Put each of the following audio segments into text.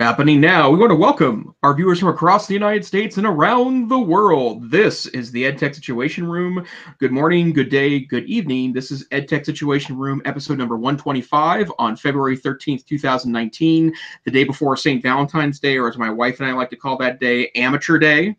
Happening now, we want to welcome our viewers from across the United States and around the world. This is the EdTech Situation Room. Good morning, good day, good evening. This is EdTech Situation Room, episode number 125 on February 13th, 2019, the day before St. Valentine's Day, or as my wife and I like to call that day, Amateur Day.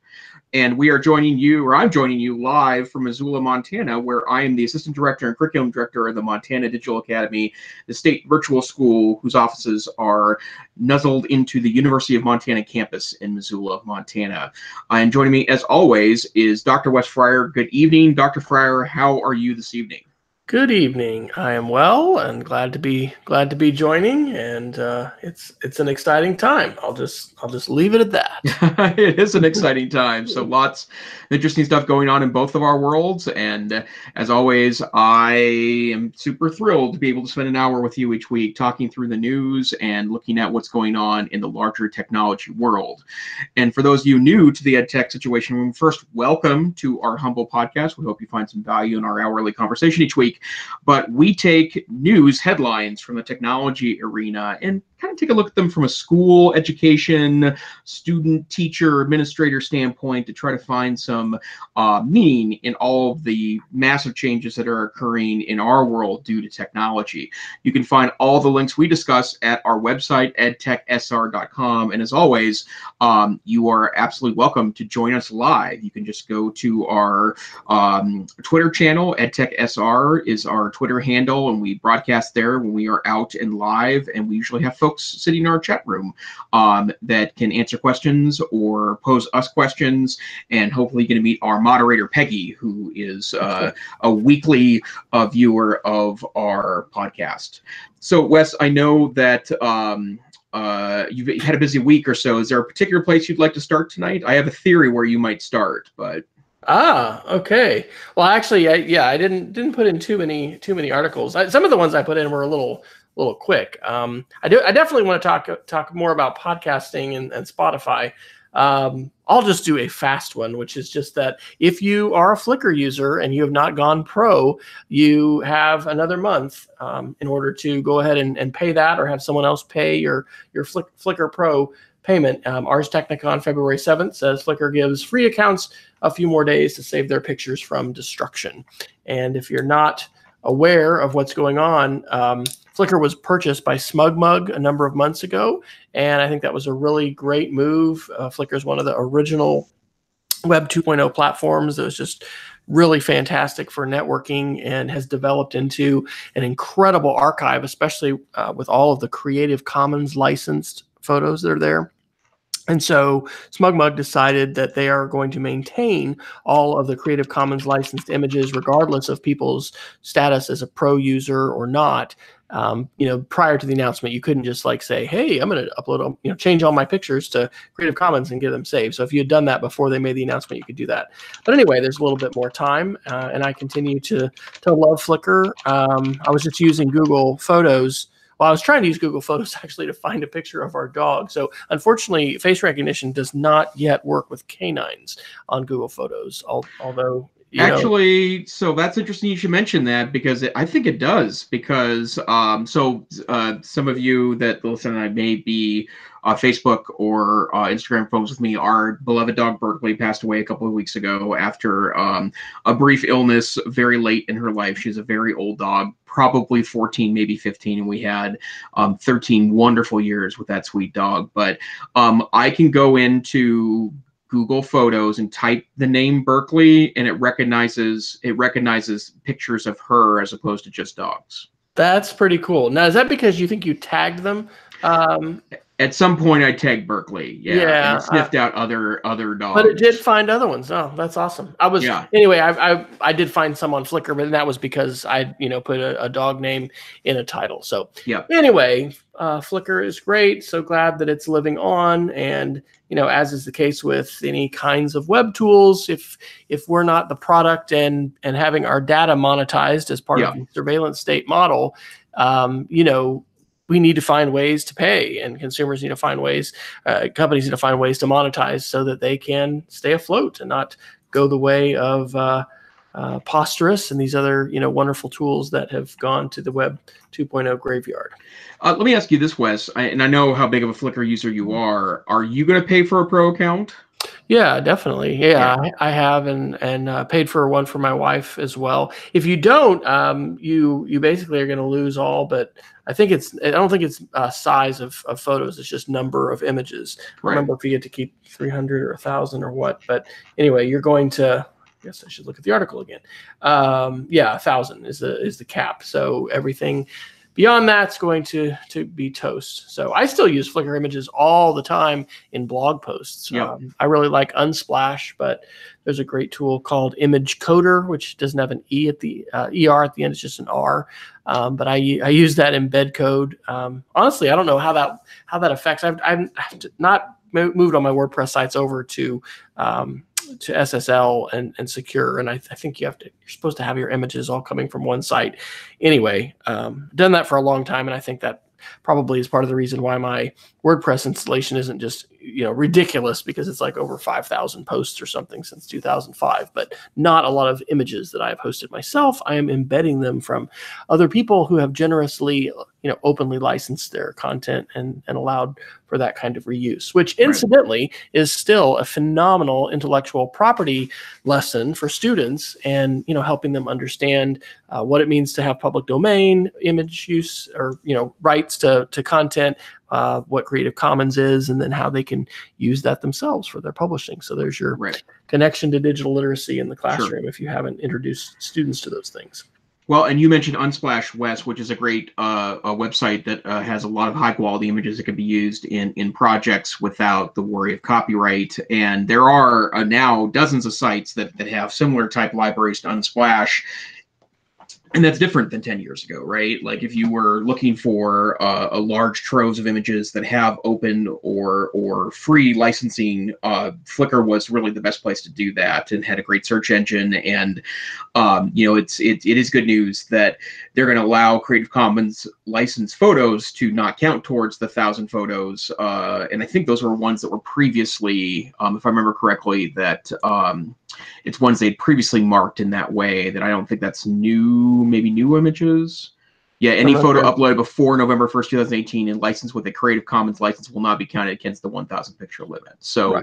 And we are joining you, or I'm joining you live from Missoula, Montana, where I am the Assistant Director and Curriculum Director of the Montana Digital Academy, the state virtual school whose offices are nuzzled into the University of Montana campus in Missoula, Montana. And joining me, as always, is Dr. Wes Fryer. Good evening, Dr. Fryer. How are you this evening? Good evening. I am well and glad to be joining, and it's an exciting time. I'll just leave it at that. It is an exciting time. So lots of interesting stuff going on in both of our worlds. And as always, I am super thrilled to be able to spend an hour with you each week talking through the news and looking at what's going on in the larger technology world. And for those of you new to the EdTech Situation Room, first, welcome to our humble podcast. We hope you find some value in our hourly conversation each week. But we take news headlines from the technology arena and kind of take a look at them from a school, education, student, teacher, administrator standpoint to try to find some meaning in all of the massive changes that are occurring in our world due to technology. You can find all the links we discuss at our website, edtechsr.com. And as always, you are absolutely welcome to join us live. You can just go to our Twitter channel. EdTechSR is our Twitter handle, and we broadcast there when we are out and live. And we usually have folks sitting in our chat room that can answer questions or pose us questions. And hopefully you're going to meet our moderator, Peggy, who is a weekly viewer of our podcast. So, Wes, I know that you've had a busy week or so. Is there a particular place you'd like to start tonight? I have a theory where you might start, but... Okay. Well, actually, I didn't put in too many articles. Some of the ones I put in were a little quick. I definitely want to talk more about podcasting and Spotify. I'll just do a fast one, which is just that if you are a Flickr user and you have not gone pro, you have another month in order to go ahead and pay that, or have someone else pay your Flickr Pro payment. Ars Technica on February 7th says Flickr gives free accounts a few more days to save their pictures from destruction. And if you're not aware of what's going on, Flickr was purchased by SmugMug a number of months ago, and I think that was a really great move. Flickr is one of the original Web 2.0 platforms that was just really fantastic for networking and has developed into an incredible archive, especially with all of the Creative Commons licensed photos that are there. And so SmugMug decided that they are going to maintain all of the Creative Commons licensed images, regardless of people's status as a pro user or not. Prior to the announcement, you couldn't just say, hey, I'm going to upload, change all my pictures to Creative Commons and get them saved. So if you had done that before they made the announcement, you could do that. But anyway, there's a little bit more time, and I continue to love Flickr. I was just using Google Photos. Well, I was trying to use Google Photos actually to find a picture of our dog. So unfortunately, face recognition does not yet work with canines on Google Photos, although... Actually, so that's interesting you should mention that, because I think it does, because some of you that listen, I may be Facebook or Instagram folks with me, our beloved dog Berkeley passed away a couple of weeks ago after a brief illness very late in her life. She's a very old dog, probably 14, maybe 15, and we had 13 wonderful years with that sweet dog. But I can go into Google Photos and type the name Berkeley, and it recognizes pictures of her as opposed to just dogs. That's pretty cool. Now, is that because you think you tagged them? At some point, I tagged Berkeley. Yeah, and it sniffed out other dogs. But it did find other ones. Oh, that's awesome. Anyway, I did find some on Flickr, but that was because I put a dog name in a title. So yeah. Anyway, Flickr is great. So glad that it's living on, and as is the case with any kinds of web tools, if we're not the product and having our data monetized as part of the surveillance state model, we need to find ways to pay, and consumers need to find ways, companies need to find ways to monetize so that they can stay afloat and not go the way of Posterous and these other, wonderful tools that have gone to the Web 2.0 graveyard. Let me ask you this, Wes, and I know how big of a Flickr user you are. Are you going to pay for a pro account? Yeah, definitely. Yeah. I have and paid for one for my wife as well. If you don't, you basically are going to lose all. But I don't think it's size of photos. It's just number of images. I don't remember if you get to keep 300 or 1,000 or what. But anyway, you're going to. I guess I should look at the article again. 1,000 is the cap. So everything beyond that's going to be toast. So I still use Flickr images all the time in blog posts. Yep. I really like Unsplash, but there's a great tool called Image Coder, which doesn't have an ER at the end. It's just an R. But I use that embed code. Honestly, I don't know how that affects. I've not moved on my WordPress sites over to SSL and secure, and I think you're supposed to have your images all coming from one site. Anyway, done that for a long time, and I think that probably is part of the reason why my WordPress installation isn't just ridiculous, because it's like over 5,000 posts or something since 2005, but not a lot of images that I have hosted myself. I am embedding them from other people who have generously openly licensed their content and allowed for that kind of reuse, which incidentally is still a phenomenal intellectual property lesson for students, and helping them understand what it means to have public domain image use, or rights to content, what Creative Commons is, and then how they can use that themselves for their publishing. So there's your connection to digital literacy in the classroom if you haven't introduced students to those things. Well, and you mentioned Unsplash, Wes, which is a great a website that has a lot of high-quality images that can be used in projects without the worry of copyright. And there are now dozens of sites that have similar type libraries to Unsplash. And that's different than 10 years ago, right? Like if you were looking for a large troves of images that have open or free licensing, Flickr was really the best place to do that, and had a great search engine. And it is good news that they're going to allow Creative Commons licensed photos to not count towards the 1,000 photos. And I think those were ones that were previously, if I remember correctly, that it's ones they'd previously marked in that way. That I don't think that's new. Maybe new images. Yeah, any photo uploaded before November 1st, 2018 and licensed with a Creative Commons license will not be counted against the 1,000 picture limit. So,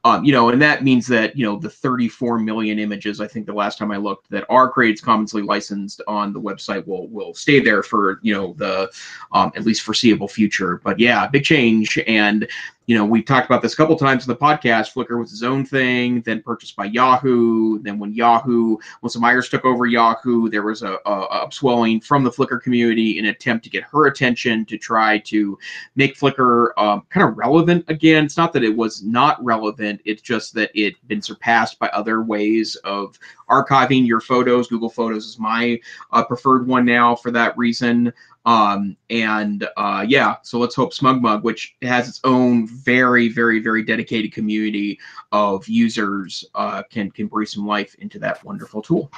and that means that, the 34 million images, I think the last time I looked, that are Creative Commons licensed on the website will stay there for, the at least foreseeable future. But yeah, big change. And we've talked about this a couple times in the podcast. Flickr was its own thing, then purchased by Yahoo. Then when Melissa Myers took over Yahoo, there was a upswelling from the Flickr community in an attempt to get her attention, to try to make Flickr kind of relevant again. It's not that it was not relevant. It's just that it had been surpassed by other ways of archiving your photos. Google Photos is my preferred one now for that reason. So let's hope SmugMug, which has its own very, very, very dedicated community of users, can breathe some life into that wonderful tool.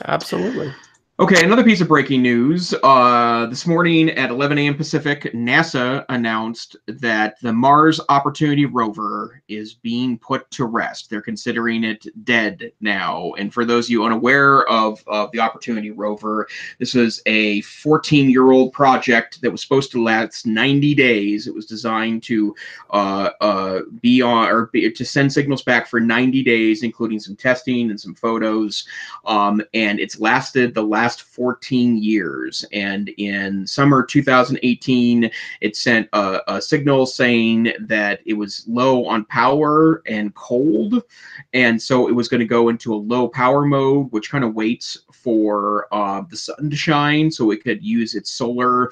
Absolutely. Okay, another piece of breaking news. This morning at 11 a.m. Pacific, NASA announced that the Mars Opportunity rover is being put to rest. They're considering it dead now. And for those of you unaware of the Opportunity rover, this was a 14-year-old project that was supposed to last 90 days. It was designed to to send signals back for 90 days, including some testing and some photos. And it's lasted the last 14 years. And in summer 2018, it sent a signal saying that it was low on power and cold. And so it was going to go into a low power mode, which kind of waits for the sun to shine so it could use its solar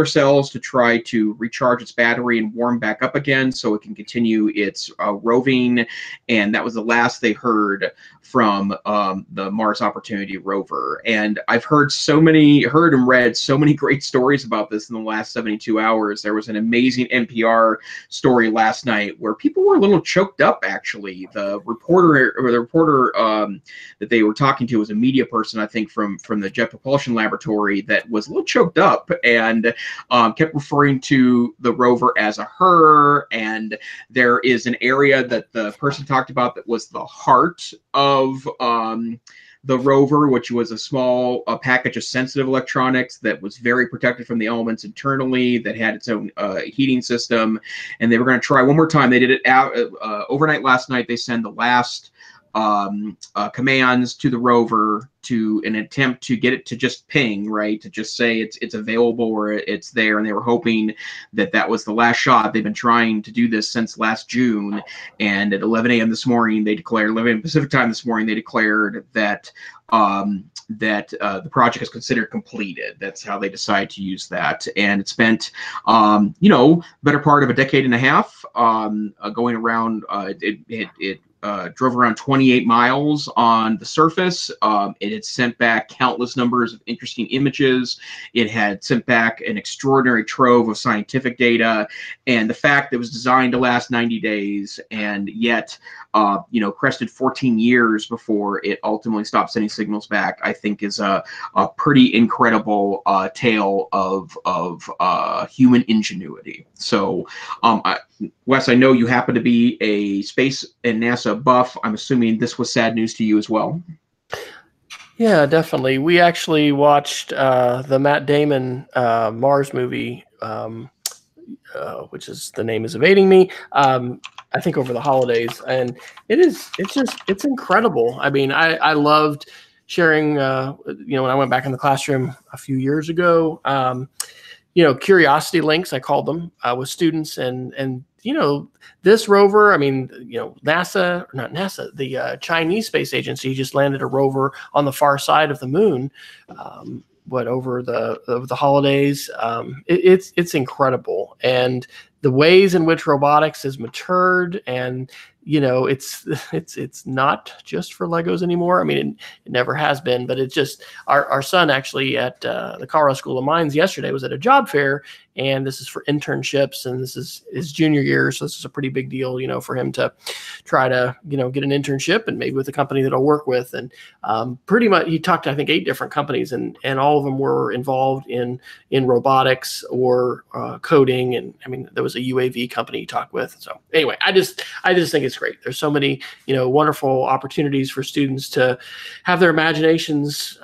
cells to try to recharge its battery and warm back up again so it can continue its roving. And that was the last they heard from the Mars Opportunity Opportunity rover. And I've heard and read so many great stories about this in the last 72 hours. There was an amazing NPR story last night where people were a little choked up, actually. The reporter that they were talking to was a media person, I think, from the Jet Propulsion Laboratory, that was a little choked up and kept referring to the rover as a her. And there is an area that the person talked about that was the heart of the rover, which was a small package of sensitive electronics that was very protected from the elements internally, that had its own heating system. And they were going to try one more time. They did it overnight last night. They send the last commands to the rover to an attempt to get it to just ping, right, to just say it's available or it's there. And they were hoping that that was the last shot. They've been trying to do this since last June, and at 11 a.m. this morning, they declared, 11 a.m. Pacific time this morning, they declared that the project is considered completed. That's how they decide to use that. And it spent, better part of a decade and a half going around. It drove around 28 miles on the surface. It had sent back countless numbers of interesting images. It had sent back an extraordinary trove of scientific data. And the fact that it was designed to last 90 days and yet, crested 14 years before it ultimately stopped sending signals back, I think is a pretty incredible tale of human ingenuity. So, Wes, I know you happen to be a space and NASA buff. I'm assuming this was sad news to you as well. Yeah, definitely. We actually watched the Matt Damon Mars movie, which is, the name is evading me. I think over the holidays, and it's incredible. I mean, I loved sharing, when I went back in the classroom a few years ago, curiosity links, I called them, with students, and this rover, I mean, the Chinese Space Agency just landed a rover on the far side of the moon, over the holidays. It's incredible. And the ways in which robotics has matured, and it's not just for Legos anymore. I mean, it never has been, but it's just our son actually at the Colorado School of Mines yesterday was at a job fair, and this is for internships, and this is his junior year, so this is a pretty big deal, for him to try to get an internship, and maybe with a company that I'll work with. And pretty much he talked to, I think, 8 different companies, and all of them were involved in robotics or coding. And I mean, there was a UAV company he talked with. So anyway, I just think it's great. There's so many wonderful opportunities for students to have their imaginations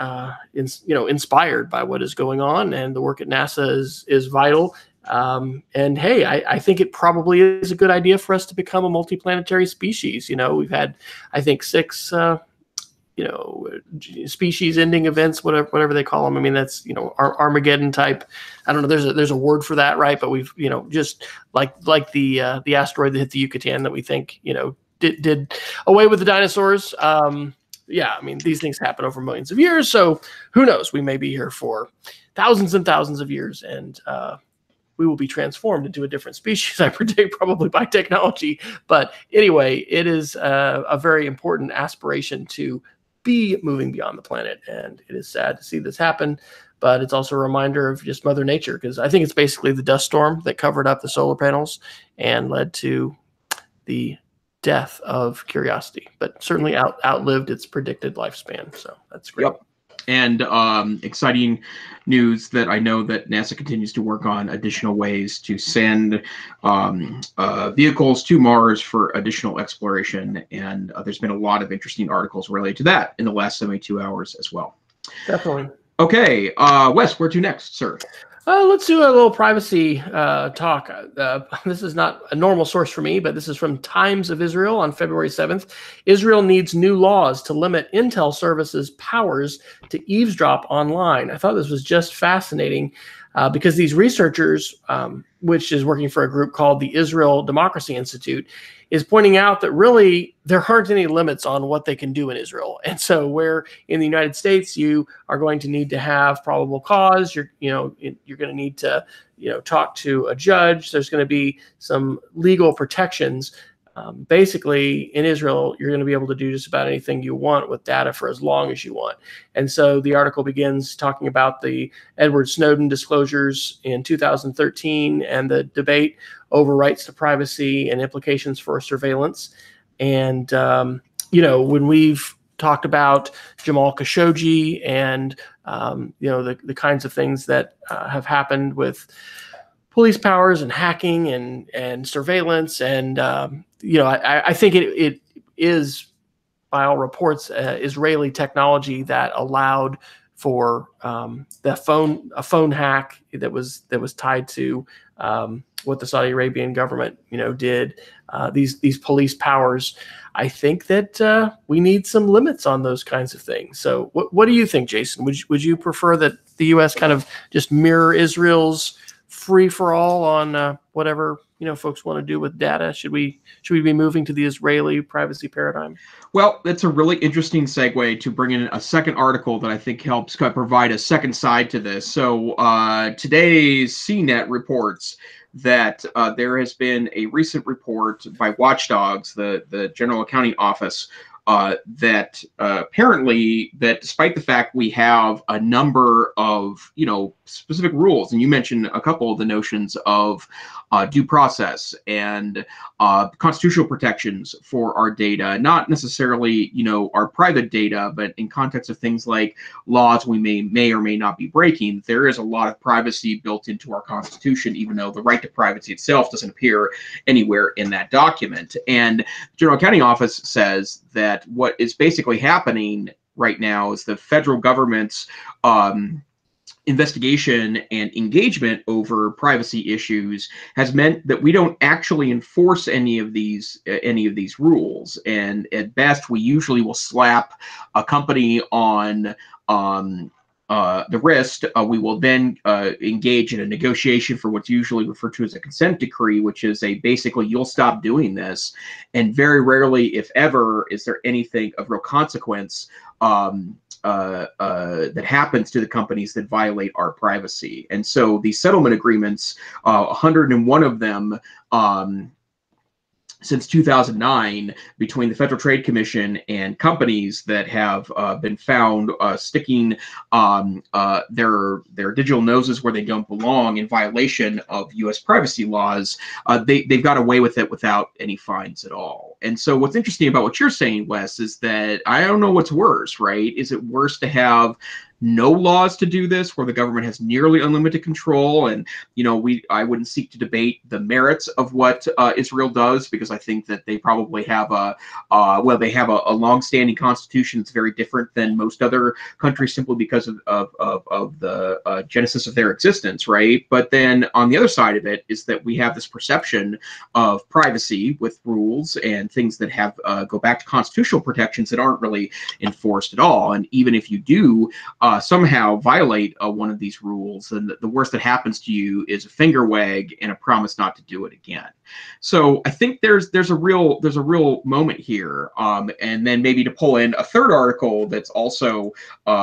inspired by what is going on, and the work at NASA is vital. And hey, I think it probably is a good idea for us to become a multiplanetary species. We've had, I think, 6 species ending events, whatever they call them. I mean, that's, Armageddon type. I don't know. There's a word for that, right? But we've, just like the asteroid that hit the Yucatan that we think, did away with the dinosaurs. Yeah, I mean, these things happen over millions of years. So who knows? We may be here for thousands and thousands of years, and we will be transformed into a different species, I predict, probably by technology. But anyway, it is a very important aspiration to be moving beyond the planet. And it is sad to see this happen, but it's also a reminder of just Mother Nature, because I think it's basically the dust storm that covered up the solar panels and led to the death of Curiosity, but certainly outlived its predicted lifespan. So that's great. Yep. And exciting news that I know that NASA continues to work on additional ways to send vehicles to Mars for additional exploration. And there's been a lot of interesting articles related to that in the last 72 hours as well. Definitely. Okay, Wes, where to next, sir? Let's do a little privacy talk. This is not a normal source for me, but this is from Times of Israel on February 7th. Israel needs new laws to limit Intel services' powers to eavesdrop online. I thought this was just fascinating because these researchers, which is working for a group called the Israel Democracy Institute, is pointing out that really there aren't any limits on what they can do in Israel. And so where in the United States you are going to need to have probable cause, you're going to need to talk to a judge, there's going to be some legal protections. basically, in Israel, you're going to be able to do just about anything you want with data for as long as you want. And so the article begins talking about the Edward Snowden disclosures in 2013 and the debate over rights to privacy and implications for surveillance. And, when we've talked about Jamal Khashoggi and, the kinds of things that have happened with police powers and hacking and surveillance. And, I think it is, by all reports, Israeli technology that allowed for a phone hack that was tied to what the Saudi Arabian government, did. These police powers. I think that we need some limits on those kinds of things. So what do you think, Jason? Would you prefer that the U.S. kind of just mirror Israel's free for all on whatever folks want to do with data? Should we be moving to the Israeli privacy paradigm? Well, that's a really interesting segue to bring in a second article that I think helps kind of provide a second side to this. So today's CNET reports that there has been a recent report by Watchdogs, the General Accounting Office, that apparently that despite the fact we have a number of specific rules, and you mentioned a couple of the notions of due process and constitutional protections for our data, not necessarily our private data, but in context of things like laws we may or may not be breaking, there is a lot of privacy built into our Constitution, even though the right to privacy itself doesn't appear anywhere in that document. And the General Accounting Office says that what is basically happening right now is the federal government's investigation and engagement over privacy issues has meant that we don't actually enforce any of these rules, and at best we usually will slap a company on the wrist. We will then engage in a negotiation for what's usually referred to as a consent decree, which is basically you'll stop doing this, and very rarely, if ever, is there anything of real consequence that happens to the companies that violate our privacy. And so these settlement agreements, 101 of them since 2009 between the Federal Trade Commission and companies that have been found sticking their digital noses where they don't belong in violation of U.S. privacy laws, they've got away with it without any fines at all. And so what's interesting about what you're saying, Wes, is that I don't know what's worse, right? Is it worse to have no laws to do this, where the government has nearly unlimited control? And I wouldn't seek to debate the merits of what Israel does, because I think that they probably have a long-standing constitution that's very different than most other countries, simply because of the genesis of their existence, right? But then on the other side of it is that we have this perception of privacy with rules and things that have go back to constitutional protections that aren't really enforced at all. And even if you do somehow violate one of these rules, then the worst that happens to you is a finger wag and a promise not to do it again. So I think there's a real moment here, and then maybe to pull in a third article that's also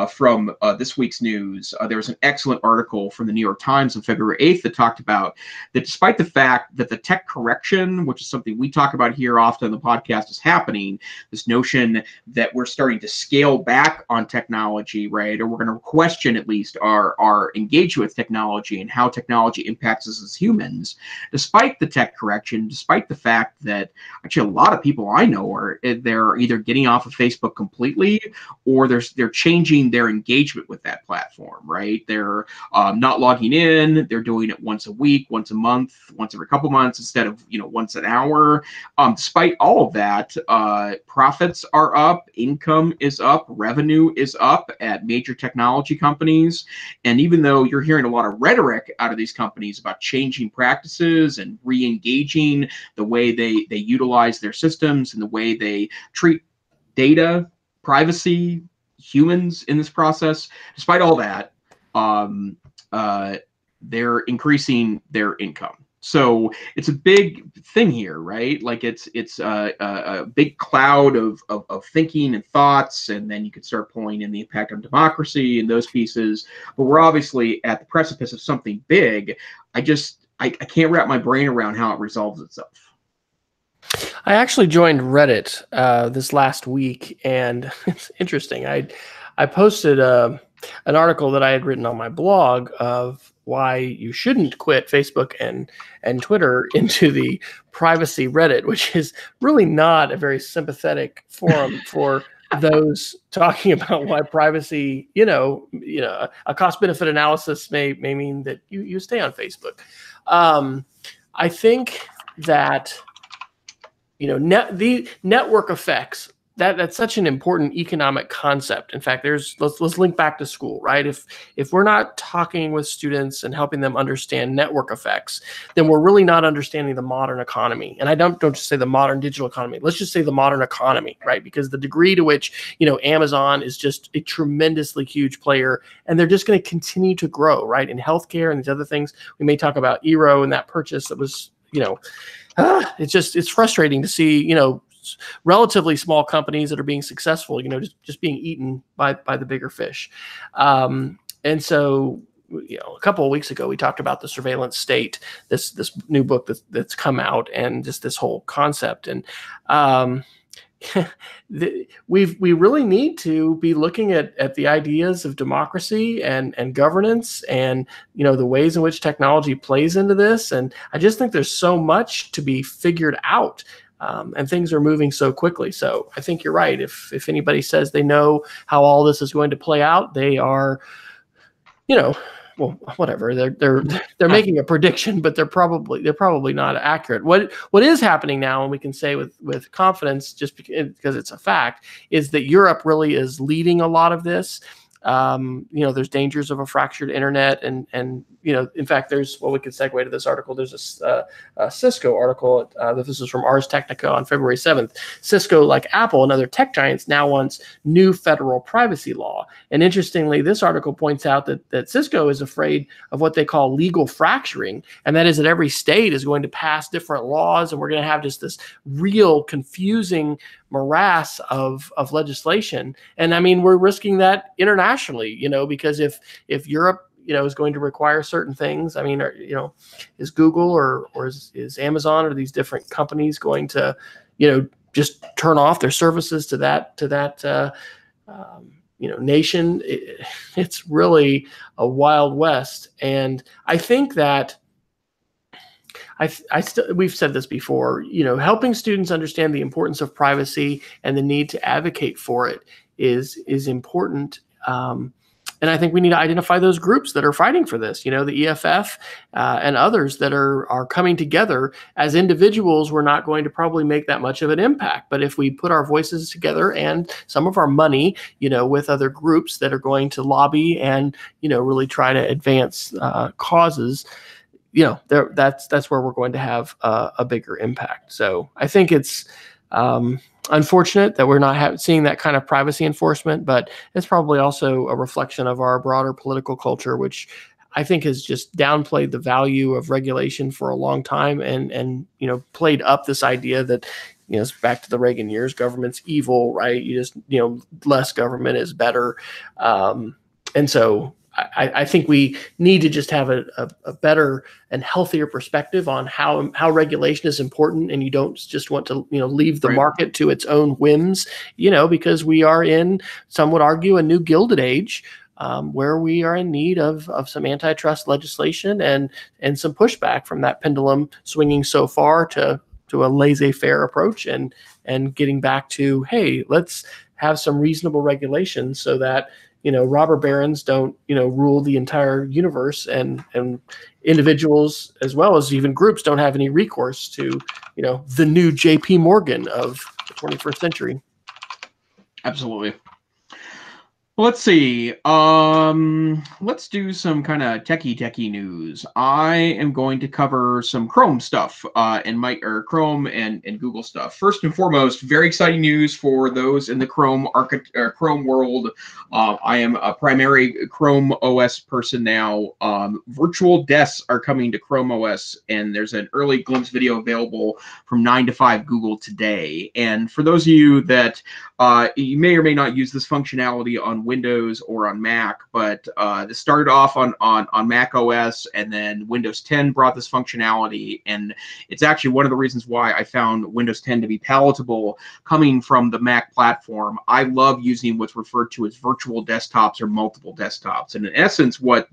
from this week's news. There was an excellent article from the New York Times on February 8th that talked about that despite the fact that the tech correction, which is something we talk about here often on the podcast, is happening, this notion that we're starting to scale back on technology, right? Or we're going to question at least our engagement with technology and how technology impacts us as humans. Despite the tech correction, despite the fact that actually a lot of people I know they're either getting off of Facebook completely, or they're changing their engagement with that platform, right? They're not logging in. They're doing it once a week, once a month, once every couple months instead of once an hour. Despite all of that, profits are up, income is up, revenue is up at major technology companies. And even though you're hearing a lot of rhetoric out of these companies about changing practices and re-engaging the way they utilize their systems and the way they treat data, privacy, humans in this process, despite all that, they're increasing their income. So it's a big thing here, right? Like it's a big cloud of thinking and thoughts, and then you could start pulling in the impact on democracy and those pieces. But we're obviously at the precipice of something big. I can't wrap my brain around how it resolves itself. I actually joined Reddit this last week, and it's interesting. I posted an article that I had written on my blog of why you shouldn't quit Facebook and Twitter into the privacy Reddit, which is really not a very sympathetic forum for those talking about why privacy, a cost benefit analysis may mean that you stay on Facebook. I think that the network effects, that's such an important economic concept. In fact, let's link back to school, right? If we're not talking with students and helping them understand network effects, then we're really not understanding the modern economy. And I don't just say the modern digital economy. Let's just say the modern economy, right? Because the degree to which Amazon is just a tremendously huge player, and they're just going to continue to grow, right? In healthcare and these other things, we may talk about Eero and that purchase that was, it's frustrating to see, relatively small companies that are being successful, just being eaten by the bigger fish. And so, a couple of weeks ago, we talked about the surveillance state, this new book that's come out, and just this whole concept. And we really need to be looking at the ideas of democracy and governance, and the ways in which technology plays into this. And I just think there's so much to be figured out, and things are moving so quickly. So I think you're right. If anybody says they know how all this is going to play out, they are, well, whatever. They're making a prediction, but they're probably not accurate. What is happening now, and we can say with confidence, just because it's a fact, is that Europe really is leading a lot of this. There's dangers of a fractured internet, and in fact, there's, well, we could segue to this article. There's a Cisco article. This is from Ars Technica on February 7th. Cisco, like Apple and other tech giants, now wants new federal privacy law. And interestingly, this article points out that Cisco is afraid of what they call legal fracturing, and that is that every state is going to pass different laws, and we're going to have just this real confusing morass of legislation. And I mean, we're risking that internationally, because if Europe, is going to require certain things, I mean, is Google or is Amazon or these different companies going to, just turn off their services to that nation? It's really a wild west. And I think that we've said this before, helping students understand the importance of privacy and the need to advocate for it is important. And I think we need to identify those groups that are fighting for this, the EFF and others that are coming together. As individuals, we're not going to probably make that much of an impact. But if we put our voices together and some of our money, with other groups that are going to lobby and, really try to advance causes, that's where we're going to have a bigger impact. So I think it's unfortunate that we're not seeing that kind of privacy enforcement, but it's probably also a reflection of our broader political culture, which I think has just downplayed the value of regulation for a long time, and played up this idea that, it's back to the Reagan years, government's evil, right? You just, less government is better. And so I think we need to just have a better and healthier perspective on how regulation is important, and you don't just want to leave the market to its own whims, because we are in, some would argue, a new Gilded Age, where we are in need of some antitrust legislation and some pushback from that pendulum swinging so far to a laissez-faire approach, and getting back to, hey, let's have some reasonable regulations so that robber barons don't, rule the entire universe, and individuals as well as even groups don't have any recourse to, the new JP Morgan of the 21st century. Absolutely. Let's see. Let's do some kind of techie news. I am going to cover some Chrome stuff, Chrome and Google stuff. First and foremost, very exciting news for those in the Chrome world. I am a primary Chrome OS person now. Virtual desks are coming to Chrome OS, and there's an early glimpse video available from 9 to 5 Google today. And for those of you that you may or may not use this functionality on on Windows or on Mac, but this started off on Mac OS, and then Windows 10 brought this functionality, and it's actually one of the reasons why I found Windows 10 to be palatable coming from the Mac platform. I love using what's referred to as virtual desktops or multiple desktops, and in essence what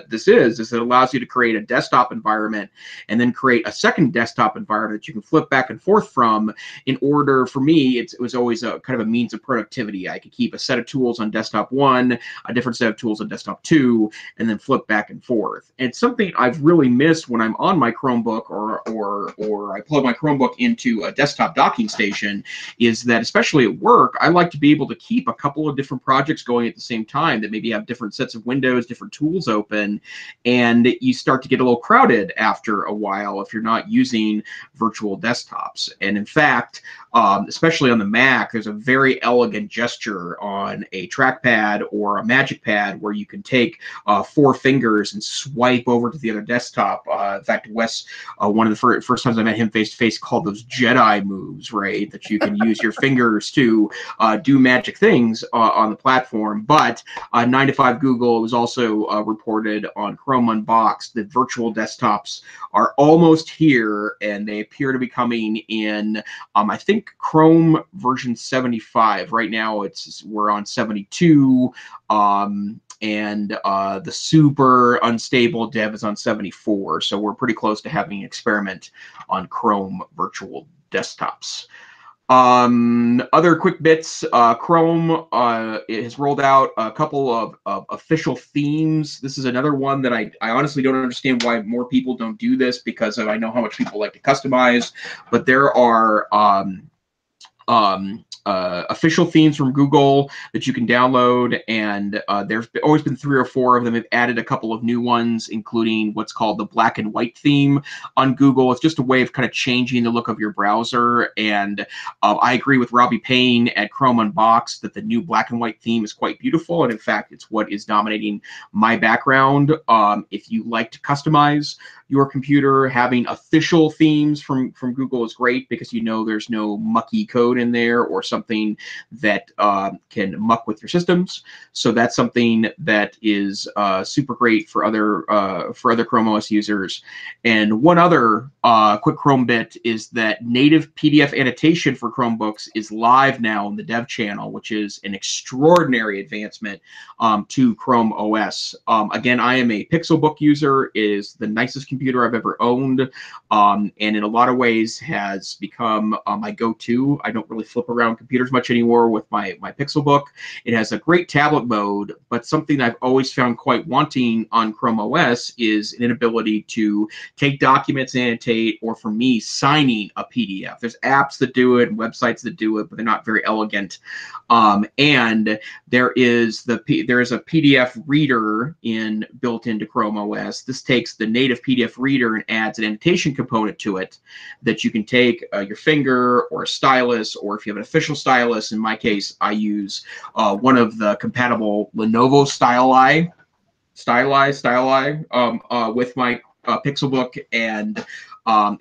this is it allows you to create a desktop environment and then create a second desktop environment that you can flip back and forth from. In order, for me, it was always a kind of a means of productivity. I could keep a set of tools on desktop 1, a different set of tools on desktop 2, and then flip back and forth. And it's something I've really missed when I'm on my Chromebook or I plug my Chromebook into a desktop docking station, is that especially at work, I like to be able to keep a couple of different projects going at the same time that maybe have different sets of windows, different tools open, and you start to get a little crowded after a while if you're not using virtual desktops. And in fact, especially on the Mac, there's a very elegant gesture on a trackpad or a magic pad where you can take 4 fingers and swipe over to the other desktop. In fact, Wes, one of the first times I met him face to face, called those Jedi moves, right? That you can use your fingers to do magic things on the platform. But 9 to 5 Google was also reported on Chrome Unboxed that virtual desktops are almost here, and they appear to be coming in, I think, Chrome version 75. Right now we're on 72, and the super unstable dev is on 74. So we're pretty close to having an experiment on Chrome virtual desktops. Other quick bits, Chrome has rolled out a couple of official themes. This is another one that I honestly don't understand why more people don't do this, because I know how much people like to customize, but there are official themes from Google that you can download, and there's always been 3 or 4 of them. They've added a couple of new ones, including what's called the black and white theme on Google. It's just a way of kind of changing the look of your browser, and I agree with Robbie Payne at Chrome Unboxed that the new black and white theme is quite beautiful, and in fact, it's what is dominating my background. If you like to customize your computer, having official themes from Google is great, because you know there's no mucky code in there or something that can muck with your systems. So that's something that is super great for other Chrome OS users. And one other quick Chrome bit is that native PDF annotation for Chromebooks is live now in the dev channel, which is an extraordinary advancement to Chrome OS. Again, I am a Pixelbook user. It is the nicest computer I've ever owned, and in a lot of ways has become my go-to. I don't really flip around computers much anymore with my Pixelbook. It has a great tablet mode, but something I've always found quite wanting on Chrome OS is an inability to take documents, annotate, or for me, signing a PDF. There's apps that do it and websites that do it, but they're not very elegant. And there is a PDF reader built into Chrome OS. This takes the native PDF reader and adds an annotation component to it that you can take your finger or a stylus, or if you have an official stylus, in my case, I use one of the compatible Lenovo styli with my Pixelbook, and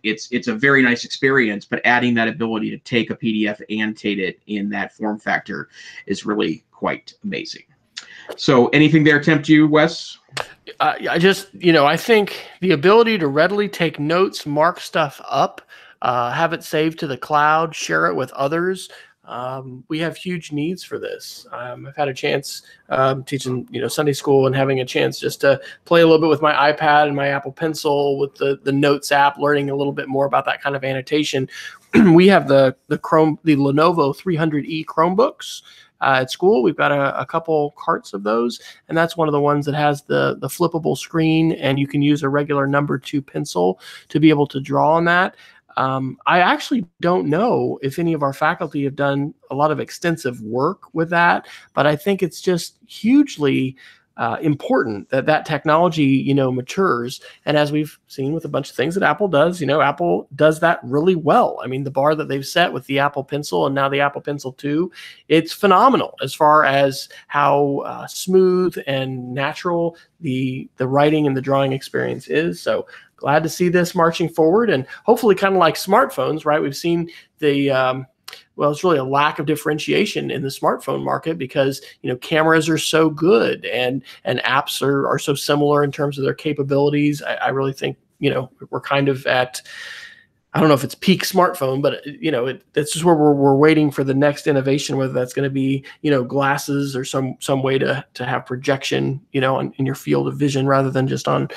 it's a very nice experience. But adding that ability to take a PDF, annotate it in that form factor is really quite amazing. So anything there tempt you, Wes? I just, I think the ability to readily take notes, mark stuff up, have it saved to the cloud, share it with others. We have huge needs for this. I've had a chance teaching, Sunday school, and having a chance just to play a little bit with my iPad and my Apple Pencil with the Notes app, learning a little bit more about that kind of annotation. We have the Lenovo 300E Chromebooks. At school, we've got a couple carts of those, and that's one of the ones that has the flippable screen, and you can use a regular number 2 pencil to be able to draw on that. I actually don't know if any of our faculty have done a lot of extensive work with that, but I think it's just hugely important that technology, matures. And as we've seen with a bunch of things that Apple does, Apple does that really well. I mean, the bar that they've set with the Apple Pencil and now the Apple Pencil 2, it's phenomenal as far as how smooth and natural the writing and the drawing experience is. So glad to see this marching forward, and hopefully kind of like smartphones, right? We've seen the well, it's really a lack of differentiation in the smartphone market because, cameras are so good and apps are so similar in terms of their capabilities. I really think, we're kind of at, I don't know if it's peak smartphone, but that's just where we're waiting for the next innovation, whether that's going to be, glasses or some way to have projection, in your field of vision rather than just on,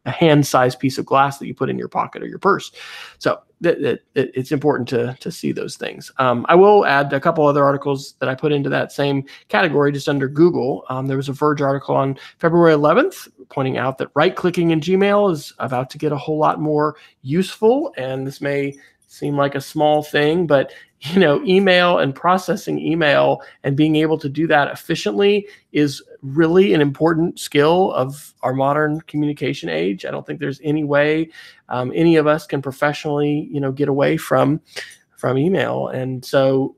a hand-sized piece of glass that you put in your pocket or your purse. So it's important to see those things. I will add a couple other articles that I put into that same category just under Google. There was a Verge article on February 11th pointing out that right-clicking in Gmail is about to get a whole lot more useful. And this may seem like a small thing, but email and processing email and being able to do that efficiently is really an important skill of our modern communication age. I don't think there's any way any of us can professionally, get away from email. And so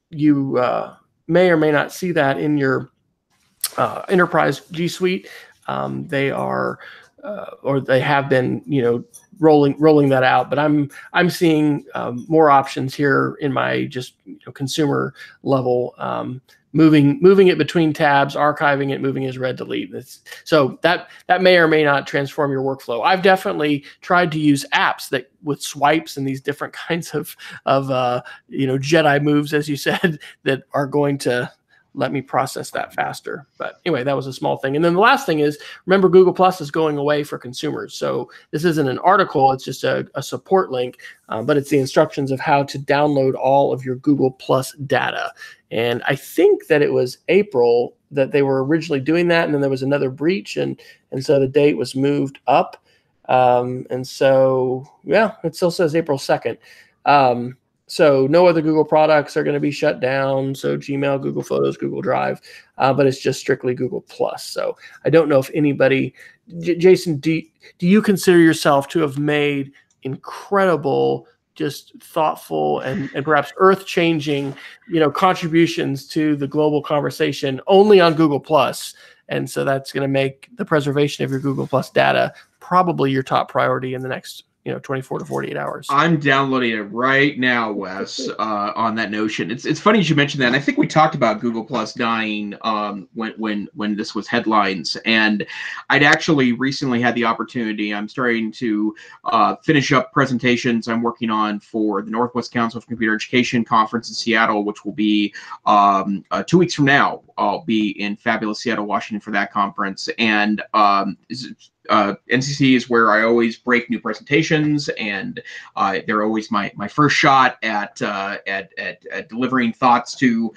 you may or may not see that in your enterprise G Suite. They are or they have been, rolling that out, but I'm seeing more options here in my just consumer level, moving it between tabs, archiving it, moving as read, delete. So that may or may not transform your workflow. I've definitely tried to use apps that with swipes and these different kinds of Jedi moves, as you said, that are going to let me process that faster. But anyway, that was a small thing. And then the last thing is, remember, Google Plus is going away for consumers. So this isn't an article, it's just a support link, but it's the instructions of how to download all of your Google Plus data. And I think that it was April that they were originally doing that, and then there was another breach, and so the date was moved up. And so, yeah, it still says April 2nd. So no other Google products are going to be shut down. So Gmail, Google Photos, Google Drive, but it's just strictly Google Plus. So I don't know if anybody, Jason, do you consider yourself to have made incredible, just thoughtful and perhaps earth-changing, contributions to the global conversation only on Google Plus? And so that's going to make the preservation of your Google Plus data probably your top priority in the next 24 to 48 hours. I'm downloading it right now, Wes, on that notion. It's funny you should mention that. And I think we talked about Google Plus dying when this was headlines. And I'd actually recently had the opportunity. I'm starting to finish up presentations I'm working on for the Northwest Council for Computer Education conference in Seattle, which will be 2 weeks from now. I'll be in fabulous Seattle, Washington for that conference. And NCC is where I always break new presentations, and they're always my first shot at delivering thoughts to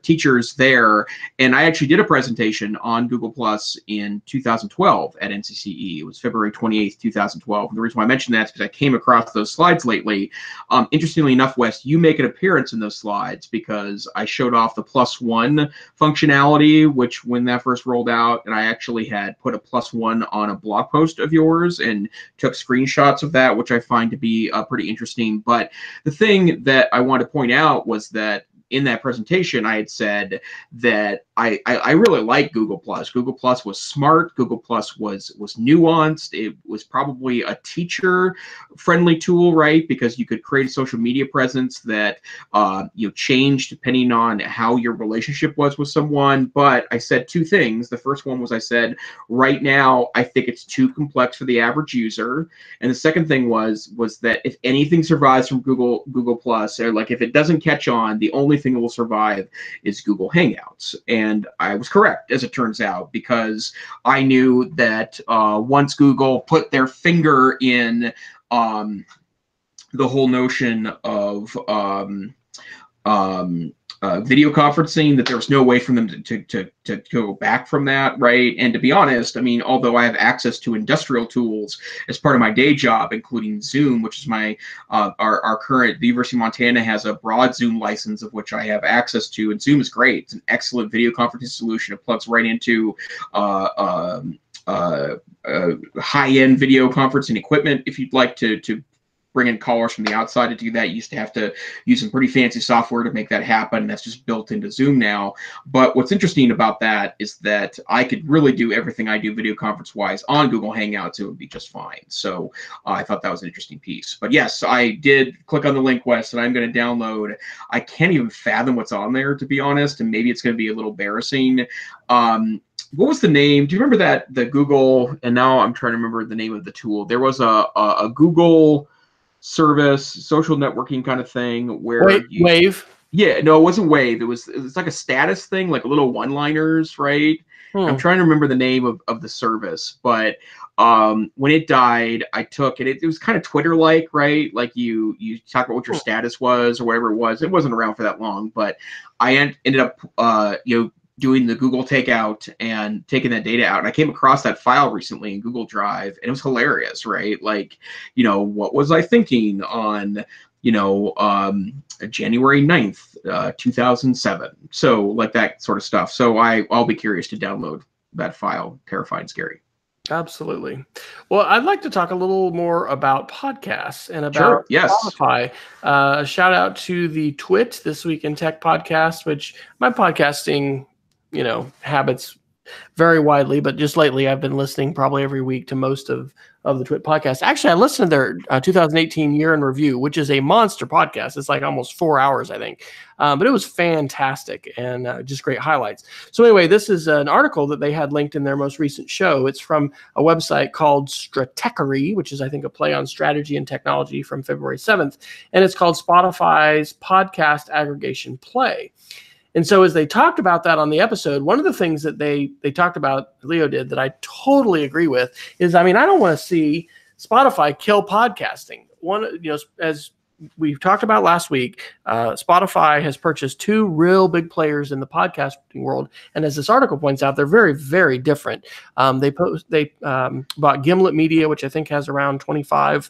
teachers there. And I actually did a presentation on Google Plus in 2012 at NCCE. It was February 28th, 2012. And the reason why I mentioned that is because I came across those slides lately. Interestingly enough, Wes, you make an appearance in those slides because I showed off the +1 functionality, which when that first rolled out, and I actually had put a +1 on a blog post of yours and took screenshots of that, which I find to be pretty interesting. But the thing that I want to point out was that in that presentation, I had said that I really like Google Plus. Google Plus was smart. Google Plus was nuanced. It was probably a teacher-friendly tool, right? Because you could create a social media presence that changed depending on how your relationship was with someone. But I said two things. The first one was I said, right now, I think it's too complex for the average user. And the second thing was that if anything survives from Google Plus, or like if it doesn't catch on, the only thing that will survive is Google Hangouts. And I was correct, as it turns out, because I knew that once Google put their finger in the whole notion of video conferencing, that there was no way for them to go back from that, right? And to be honest, I mean, although I have access to industrial tools as part of my day job, including Zoom, which is my our current, the University of Montana has a broad Zoom license of which I have access to, and Zoom is great. It's an excellent video conferencing solution. It plugs right into high-end video conferencing equipment if you'd like to bring in callers from the outside to do that. You used to have to use some pretty fancy software to make that happen. That's just built into Zoom now. But what's interesting about that is that I could really do everything I do video conference wise on Google Hangouts. It would be just fine. So I thought that was an interesting piece. But yes, I did click on the link, Wes, and I'm going to download. I can't even fathom what's on there, to be honest, and maybe it's going to be a little embarrassing. What was the name? Do you remember that the Google? And now I'm trying to remember the name of the tool. There was a Google service, social networking kind of thing where Wave. Yeah, no, it wasn't Wave. It was like a status thing, like little one-liners, right? I'm trying to remember the name of the service, but when it died, I took it. It was kind of Twitter-like, right? Like you talk about what your status was or whatever it was. It wasn't around for that long, but I ended up doing the Google takeout and taking that data out. And I came across that file recently in Google Drive, and it was hilarious, right? Like, what was I thinking on, January 9th, 2007. So like that sort of stuff. So I'll be curious to download that file. Terrifying, scary. Absolutely. Well, I'd like to talk a little more about podcasts and about Spotify. Shout out to the Twit This Week in Tech podcast, which my podcasting habits vary widely, but just lately I've been listening probably every week to most of the Twit podcast. Actually, I listened to their 2018 year in review, which is a monster podcast. It's like almost 4 hours, I think. But it was fantastic and just great highlights. So anyway, this is an article that they had linked in their most recent show. It's from a website called Stratechery, which is, I think, a play on strategy and technology, from February 7th. And it's called Spotify's Podcast Aggregation Play. And so as they talked about that on the episode, one of the things that they talked about, Leo did, that I totally agree with is, I don't want to see Spotify kill podcasting. As we talked about last week, Spotify has purchased two real big players in the podcasting world. And as this article points out, they're very, very different. They bought Gimlet Media, which I think has around 25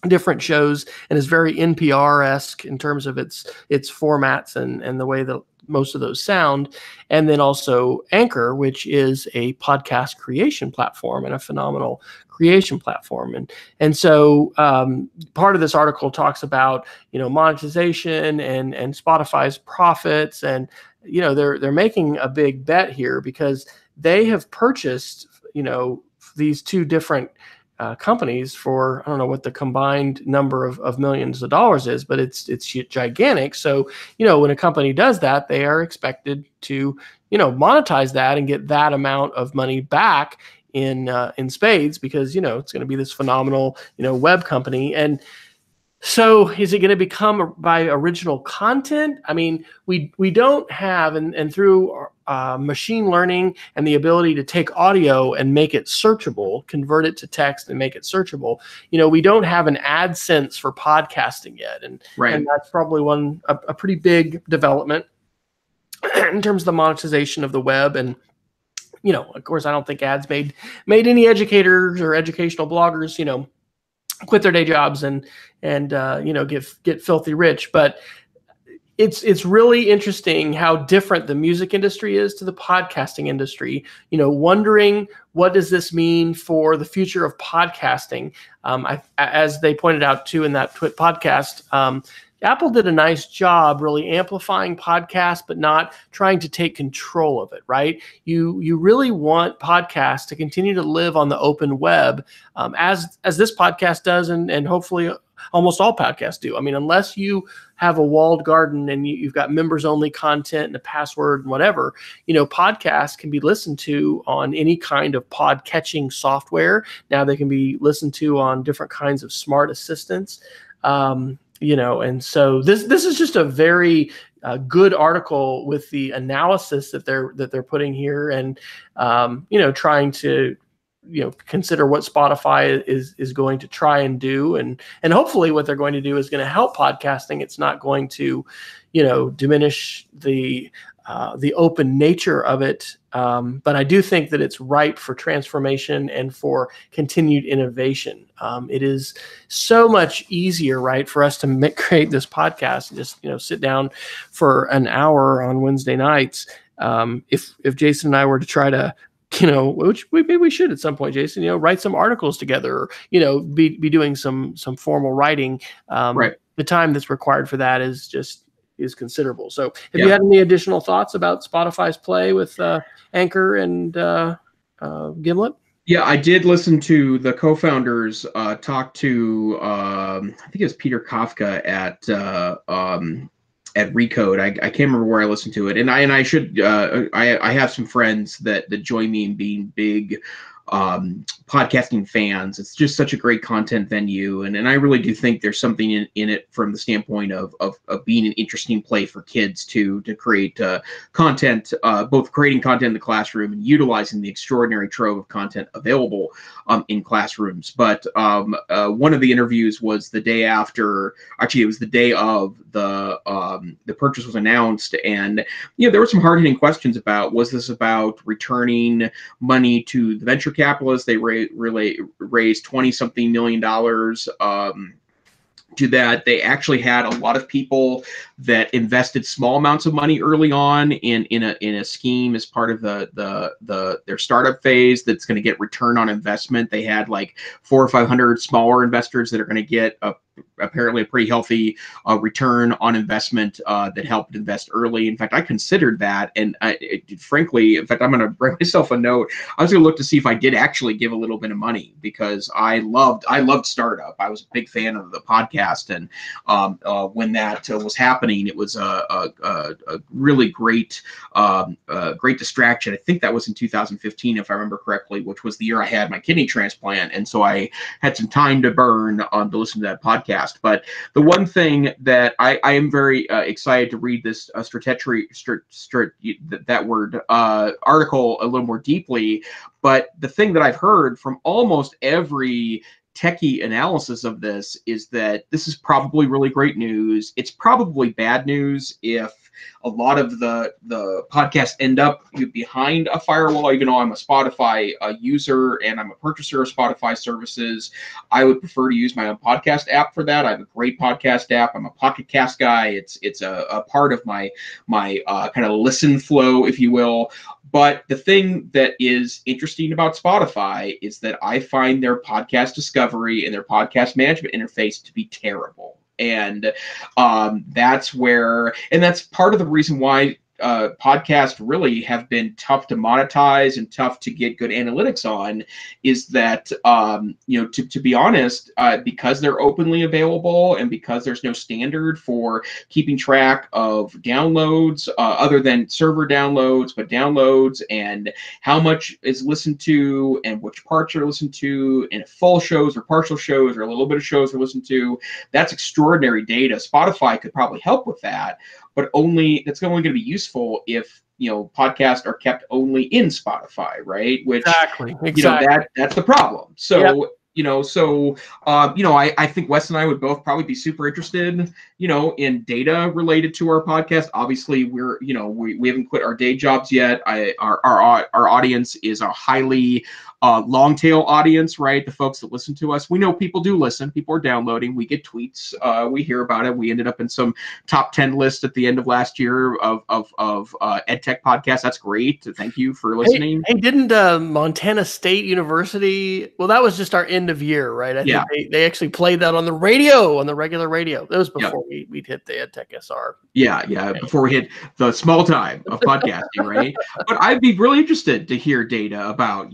different shows and is very NPR-esque in terms of its formats and the way that most of those sound. And then also Anchor, which is a podcast creation platform and a phenomenal creation platform. And so part of this article talks about, monetization and Spotify's profits. And, they're making a big bet here because they have purchased, these two different companies for, I don't know what the combined number of millions of dollars is, but it's gigantic. So, when a company does that, they are expected to, monetize that and get that amount of money back in spades, because, it's going to be this phenomenal, web company. And so is it going to become by original content? We don't have, and through machine learning and the ability to take audio and make it searchable, convert it to text and make it searchable, we don't have an AdSense for podcasting yet. And that's probably a pretty big development in terms of the monetization of the web. And, of course, I don't think ads made any educators or educational bloggers, quit their day jobs and get filthy rich. But it's really interesting how different the music industry is to the podcasting industry. Wondering what does this mean for the future of podcasting? As they pointed out too in that Twit podcast, Apple did a nice job really amplifying podcasts, but not trying to take control of it, right? You really want podcasts to continue to live on the open web, as this podcast does, and hopefully almost all podcasts do. Unless you have a walled garden and you've got members only content and a password and whatever, podcasts can be listened to on any kind of pod catching software. Now they can be listened to on different kinds of smart assistants. And so this is just a very good article with the analysis that they're putting here, and trying to consider what Spotify is going to try and do, and hopefully what they're going to do is going to help podcasting. It's not going to diminish the open nature of it. But I do think that it's ripe for transformation and for continued innovation. It is so much easier, right, for us to create this podcast and just, sit down for an hour on Wednesday nights. If Jason and I were to try to which maybe we should at some point, Jason, write some articles together, or, be doing some formal writing. Right. The time that's required for that is considerable. So have Yeah. you had any additional thoughts about Spotify's play with Anchor and Gimlet? Yeah, I did listen to the co-founders talk to I think it was Peter Kafka at Recode. I can't remember where I listened to it, and I should I have some friends that join me in being big podcasting fans. It's just such a great content venue, and I really do think there's something in it from the standpoint of being an interesting play for kids to create content, both creating content in the classroom and utilizing the extraordinary trove of content available in classrooms. But one of the interviews was the day after, actually it was the day of the purchase was announced, and there were some hard-hitting questions about, was this about returning money to the venture capitalists? They raised $20-something million. To that, they actually had a lot of people that invested small amounts of money early on in a scheme as part of their startup phase that's going to get return on investment. They had like 400 or 500 smaller investors that are going to get apparently a pretty healthy return on investment that helped invest early. In fact, I considered that, and frankly, in fact, I'm going to write myself a note. I was going to look to see if I did actually give a little bit of money, because I loved startup. I was a big fan of the podcast, and when that was happening, it was a really great distraction. I think that was in 2015, if I remember correctly, which was the year I had my kidney transplant, and so I had some time to burn to listen to that podcast. But the one thing that I am very excited to read this article a little more deeply. But the thing that I've heard from almost every techie analysis of this is that this is probably really great news. It's probably bad news if a lot of the podcasts end up behind a firewall. Even though I'm a Spotify user and I'm a purchaser of Spotify services, I would prefer to use my own podcast app for that. I have a great podcast app. I'm a Pocket Cast guy. It's a part of my kind of listen flow, if you will. But the thing that is interesting about Spotify is that I find their podcast discovery and their podcast management interface to be terrible. And that's part of the reason why podcasts really have been tough to monetize and tough to get good analytics on, is that, to be honest, because they're openly available and because there's no standard for keeping track of downloads other than server downloads, but downloads and how much is listened to and which parts are listened to, and if full shows or partial shows or a little bit of shows are listened to, that's extraordinary data. Spotify could probably help with that, but that's only going to be useful if podcasts are kept only in Spotify, right? Which exactly. That's the problem. So I think Wes and I would both probably be super interested, in data related to our podcast. Obviously, we haven't quit our day jobs yet. Our audience is a highly long tail audience, right? The folks that listen to us, we know people do listen. People are downloading. We get tweets. We hear about it. We ended up in some top 10 lists at the end of last year of EdTech podcasts. That's great. Thank you for listening. Hey, didn't Montana State University? Well, that was just our end of year, right? I think they actually played that on the radio, on the regular radio. That was before we'd hit the EdTech SR. Yeah, before we hit the small time of podcasting, right? But I'd be really interested to hear data about,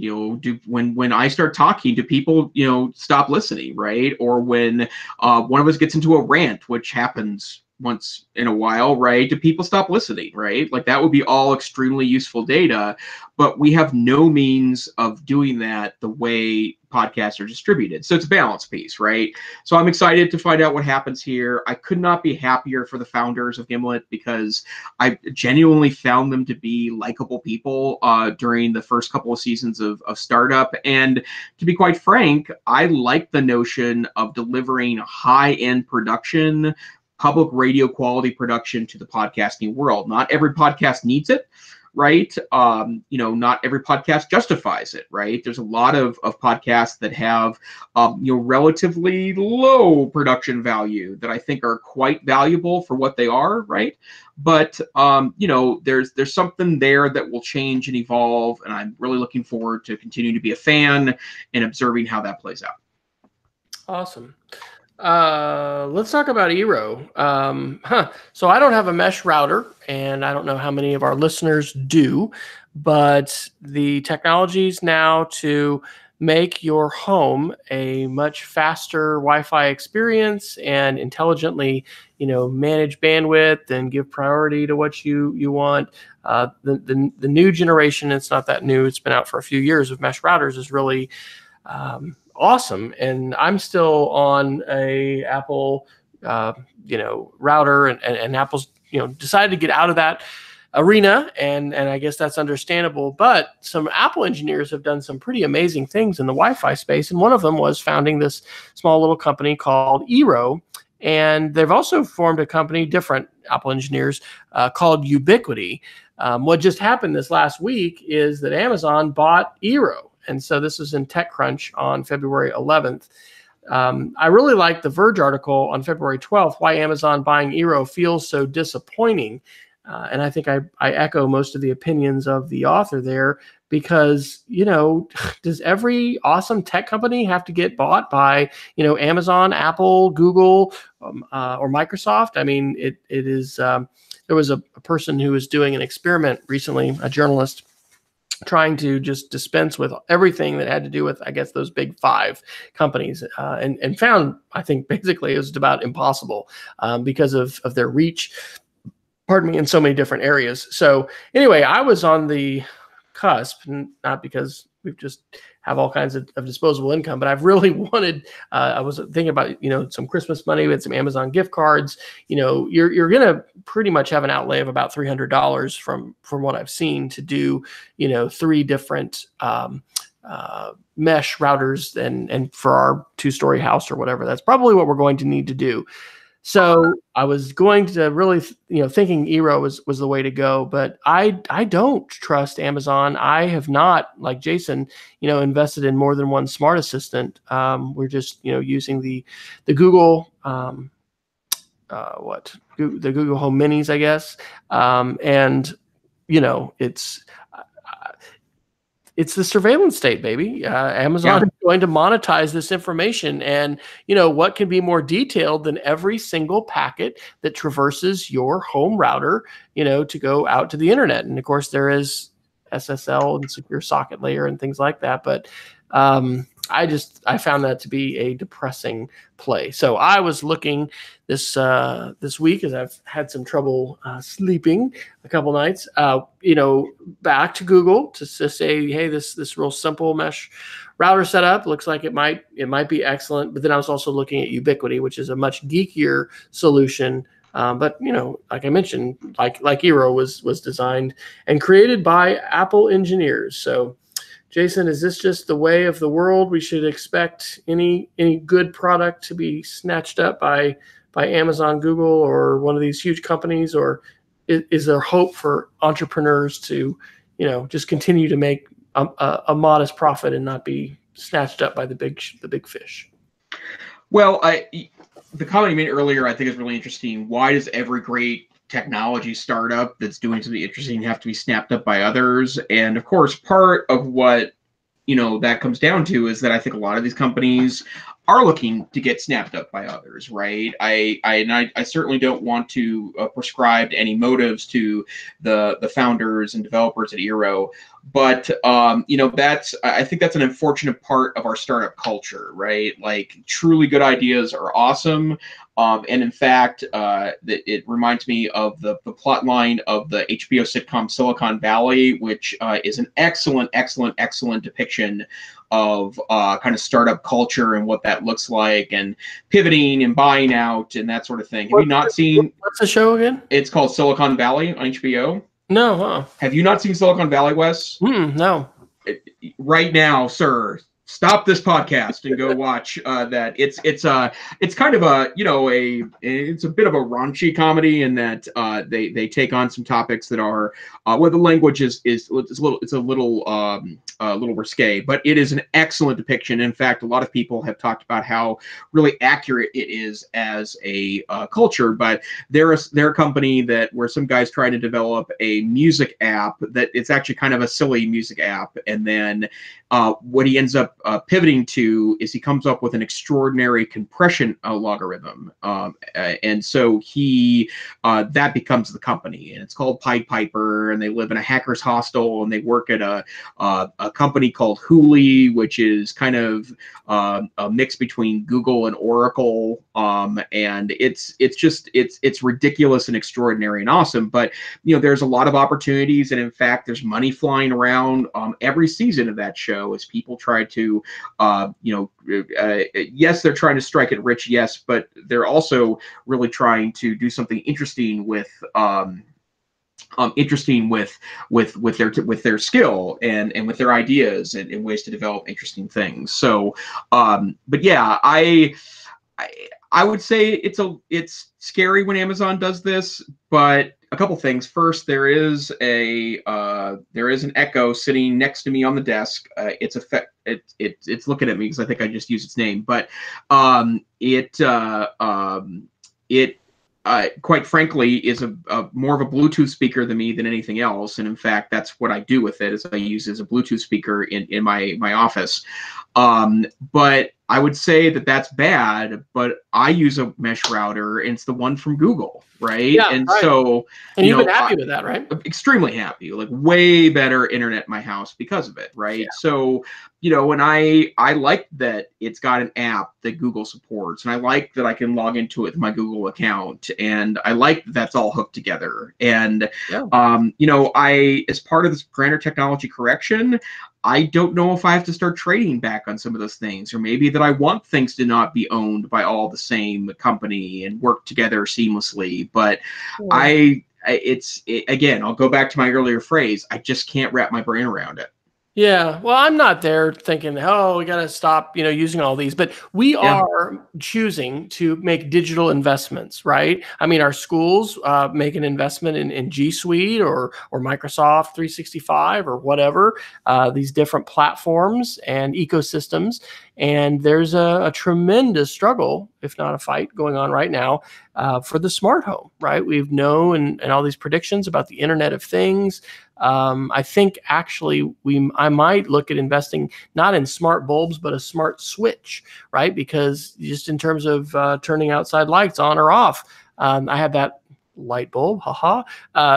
when I start talking, do people, stop listening, right? Or when one of us gets into a rant, which happens once in a while, right? Do people stop listening, right? Like, that would be all extremely useful data, but we have no means of doing that the way podcasts are distributed. So it's a balance piece, right? So I'm excited to find out what happens here. I could not be happier for the founders of Gimlet, because I genuinely found them to be likable people during the first couple of seasons of startup. And to be quite frank, I like the notion of delivering high-end production, public radio quality production to the podcasting world. Not every podcast needs it, right? Not every podcast justifies it, right? There's a lot of podcasts that have, relatively low production value that I think are quite valuable for what they are, right? But, there's something there that will change and evolve, and I'm really looking forward to continuing to be a fan and observing how that plays out. Awesome. Let's talk about Eero. So I don't have a mesh router, and I don't know how many of our listeners do, but the technologies now to make your home a much faster Wi-Fi experience and intelligently, manage bandwidth and give priority to what you want. The new generation, it's not that new, it's been out for a few years, of mesh routers is really awesome. And I'm still on a Apple, router, and Apple's, decided to get out of that arena, and I guess that's understandable. But some Apple engineers have done some pretty amazing things in the Wi-Fi space, and one of them was founding this small little company called Eero. And they've also formed a company, different Apple engineers, called Ubiquiti. What just happened this last week is that Amazon bought Eero. And so this is in TechCrunch on February 11th. I really like the Verge article on February 12th, why Amazon buying Eero feels so disappointing. And I think I echo most of the opinions of the author there, because, does every awesome tech company have to get bought by, Amazon, Apple, Google, or Microsoft? I mean, it is, there was a person who was doing an experiment recently, a journalist, trying to just dispense with everything that had to do with, I guess, those big five companies, and found, I think, basically it was about impossible because of their reach, in so many different areas. So anyway, I was on the cusp, not because we just have all kinds of disposable income, but I've really wanted, I was thinking about, some Christmas money with some Amazon gift cards. You're going to pretty much have an outlay of about $300 from what I've seen to do, 3 different mesh routers and for our 2-story house or whatever. That's probably what we're going to need to do. So I was going to really, thinking Eero was the way to go, but I don't trust Amazon. I have not, like Jason, invested in more than one smart assistant. We're just, using the Google, the Google Home Minis, I guess. And, it's the surveillance state, baby. Amazon is going to monetize this information. And, what can be more detailed than every single packet that traverses your home router, to go out to the internet? And of course, there is SSL and secure socket layer and things like that. But I found that to be a depressing play. So I was looking this week, as I've had some trouble sleeping a couple nights, back to Google to say, hey, this real simple mesh router setup looks like it might be excellent. But then I was also looking at Ubiquiti, which is a much geekier solution. But like I mentioned, like Eero was designed and created by Apple engineers. So, Jason, is this just the way of the world? We should expect any good product to be snatched up by Amazon, Google, or one of these huge companies, or is there hope for entrepreneurs to, just continue to make a modest profit and not be snatched up by the big fish? Well, the comment you made earlier, I think, is really interesting. Why does every great technology startup that's doing something interesting have to be snapped up by others? And of course, part of what that comes down to is that I think a lot of these companies are looking to get snapped up by others, right? I certainly don't want to prescribe any motives to the founders and developers at Eero, but I think that's an unfortunate part of our startup culture, right? Like, truly good ideas are awesome. And in fact, it reminds me of the plot line of the HBO sitcom Silicon Valley, which is an excellent depiction of kind of startup culture and what that looks like, and pivoting and buying out and that sort of thing. Have you not seen? What's the show again? It's called Silicon Valley on HBO. No, huh? Have you not seen Silicon Valley, Wes? No. Right now, sir, stop this podcast and go watch that. It's kind of a it's a bit of a raunchy comedy in that they take on some topics that are where the language is a little risque, but it is an excellent depiction. In fact, a lot of people have talked about how really accurate it is as a culture. But they're a company where some guys trying to develop a music app that it's actually kind of a silly music app, and then what he ends up pivoting to is he comes up with an extraordinary compression logarithm, and so that becomes the company, and it's called Pied Piper, and they live in a hacker's hostel, and they work at a company called Hooli, which is kind of a mix between Google and Oracle, and it's ridiculous and extraordinary and awesome. But there's a lot of opportunities, and in fact, there's money flying around every season of that show as people try to, yes, they're trying to strike it rich, yes, but they're also really trying to do something interesting with their skill and with their ideas and ways to develop interesting things. So, but yeah, I would say it's scary when Amazon does this, but a couple things. First, there is an Echo sitting next to me on the desk. It's looking at me because I think I just used its name, but quite frankly, is a more of a Bluetooth speaker than anything else. And in fact, that's what I do with it, is I use it as a Bluetooth speaker in my office. But I would say that's bad, but I use a mesh router, and it's the one from Google, right? Yeah, and right. so you've been happy with that, right? Extremely happy, like way better internet in my house because of it, right? Yeah. So, and I like that it's got an app that Google supports, and I like that I can log into it with my Google account, and I like that's all hooked together. And I, as part of this grander technology correction, I don't know if I have to start trading back on some of those things, or maybe that I want things to not be owned by all the same company and work together seamlessly. But again, I'll go back to my earlier phrase. I just can't wrap my brain around it. Yeah, well, I'm not there thinking, oh, we got to stop, using all these, but we are choosing to make digital investments, right? I mean, our schools make an investment in G Suite or Microsoft 365 or whatever, these different platforms and ecosystems. And there's a tremendous struggle, if not a fight, going on right now for the smart home, right? We've known and all these predictions about the Internet of Things. I think actually I might look at investing not in smart bulbs, but a smart switch, right? Because just in terms of turning outside lights on or off, I had that light bulb,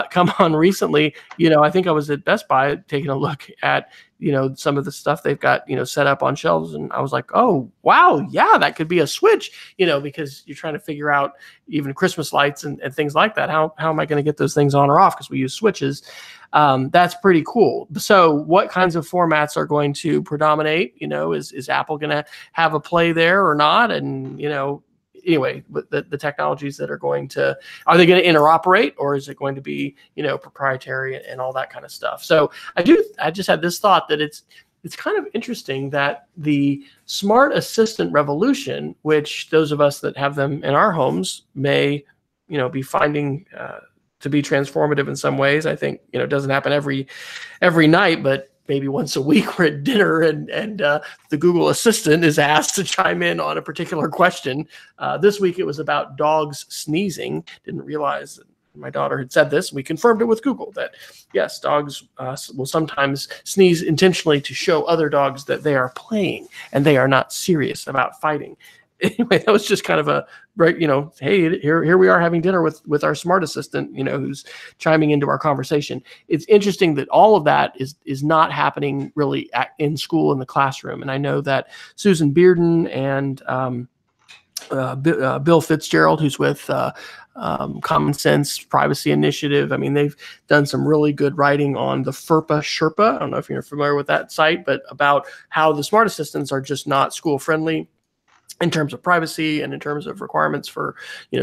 come on recently. I think I was at Best Buy taking a look at some of the stuff they've got set up on shelves, and I was like, oh wow, yeah, that could be a switch, because you're trying to figure out even Christmas lights and things like that. How am I going to get those things on or off, because we use switches? That's pretty cool. So what kinds of formats are going to predominate? Is Apple going to have a play there or not? And anyway, the technologies that are are they going to interoperate, or is it going to be, proprietary and all that kind of stuff? So I just had this thought that it's kind of interesting that the smart assistant revolution, which those of us that have them in our homes may, be finding to be transformative in some ways. I think, it doesn't happen every night, but maybe once a week we're at dinner and the Google Assistant is asked to chime in on a particular question. This week it was about dogs sneezing. Didn't realize that my daughter had said this. We confirmed it with Google that yes, dogs will sometimes sneeze intentionally to show other dogs that they are playing and they are not serious about fighting. Anyway, that was just kind of a right, hey, here we are having dinner with our smart assistant, who's chiming into our conversation. It's interesting that all of that is not happening really in school in the classroom. And I know that Susan Bearden and Bill Fitzgerald, who's with Common Sense Privacy Initiative. I mean, they've done some really good writing on the FERPA Sherpa. I don't know if you're familiar with that site, but about how the smart assistants are just not school friendly in terms of privacy and in terms of requirements for,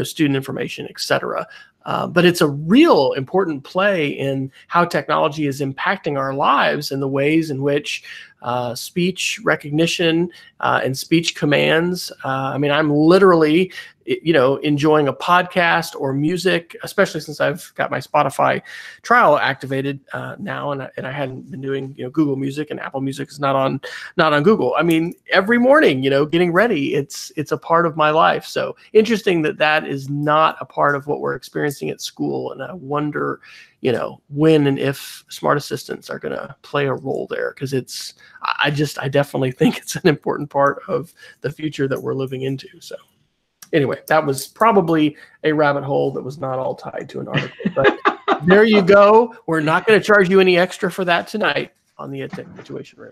student information, et cetera. But it's a real important play in how technology is impacting our lives and the ways in which speech recognition and speech commands. I mean, I'm literally, enjoying a podcast or music, especially since I've got my Spotify trial activated now, and I hadn't been doing Google Music, and Apple Music is not on Google. I mean, every morning, getting ready, it's a part of my life. So interesting that is not a part of what we're experiencing at school, and I wonder, when and if smart assistants are going to play a role there, because I definitely think it's an important part of the future that we're living into. So anyway, that was probably a rabbit hole that was not all tied to an article, but there you go. We're not going to charge you any extra for that tonight on the EdTech Situation Room.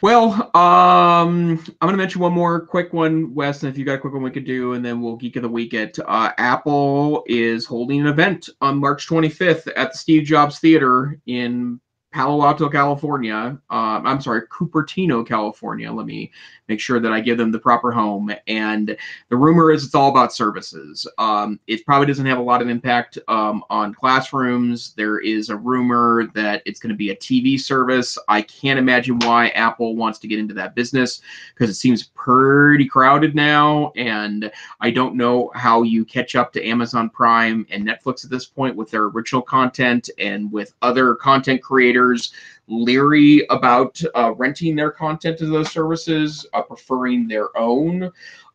Well, I'm going to mention one more quick one, Wes, and if you got a quick one we could do, and then we'll Geek of the Week it. Apple is holding an event on March 25th at the Steve Jobs Theater in Palo Alto, California. I'm sorry, Cupertino, California. Let me make sure that I give them the proper home. And the rumor is it's all about services. It probably doesn't have a lot of impact on classrooms. There is a rumor that it's going to be a TV service. I can't imagine why Apple wants to get into that business, because it seems pretty crowded now. And I don't know how you catch up to Amazon Prime and Netflix at this point with their original content, and with other content creators leery about renting their content to those services, preferring their own.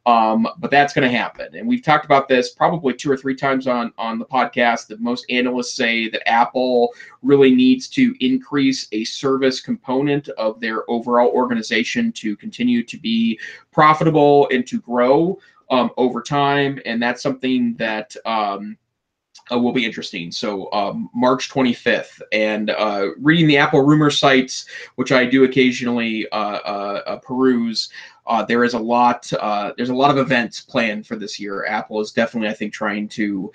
But that's going to happen. And we've talked about this probably 2 or 3 times on the podcast, that most analysts say that Apple really needs to increase a service component of their overall organization to continue to be profitable and to grow over time. And that's something that will be interesting. So March 25th, and reading the Apple rumor sites, which I do occasionally peruse, there's a lot of events planned for this year. Apple is definitely, I think, trying to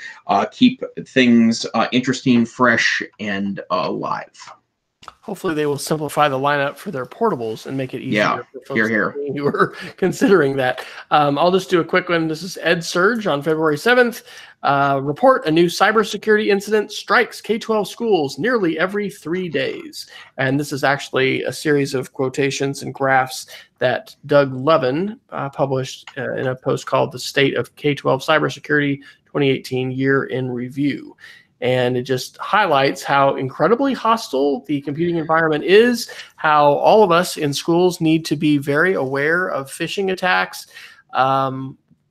keep things interesting, fresh, and alive. Hopefully they will simplify the lineup for their portables and make it easier for folks who are considering that. I'll just do a quick one. This is EdSurge on February 7th. Report a new cybersecurity incident strikes K-12 schools nearly every 3 days. And this is actually a series of quotations and graphs that Doug Levin published in a post called The State of K-12 Cybersecurity 2018 Year in Review. And it just highlights how incredibly hostile the computing environment is, how all of us in schools need to be very aware of phishing attacks.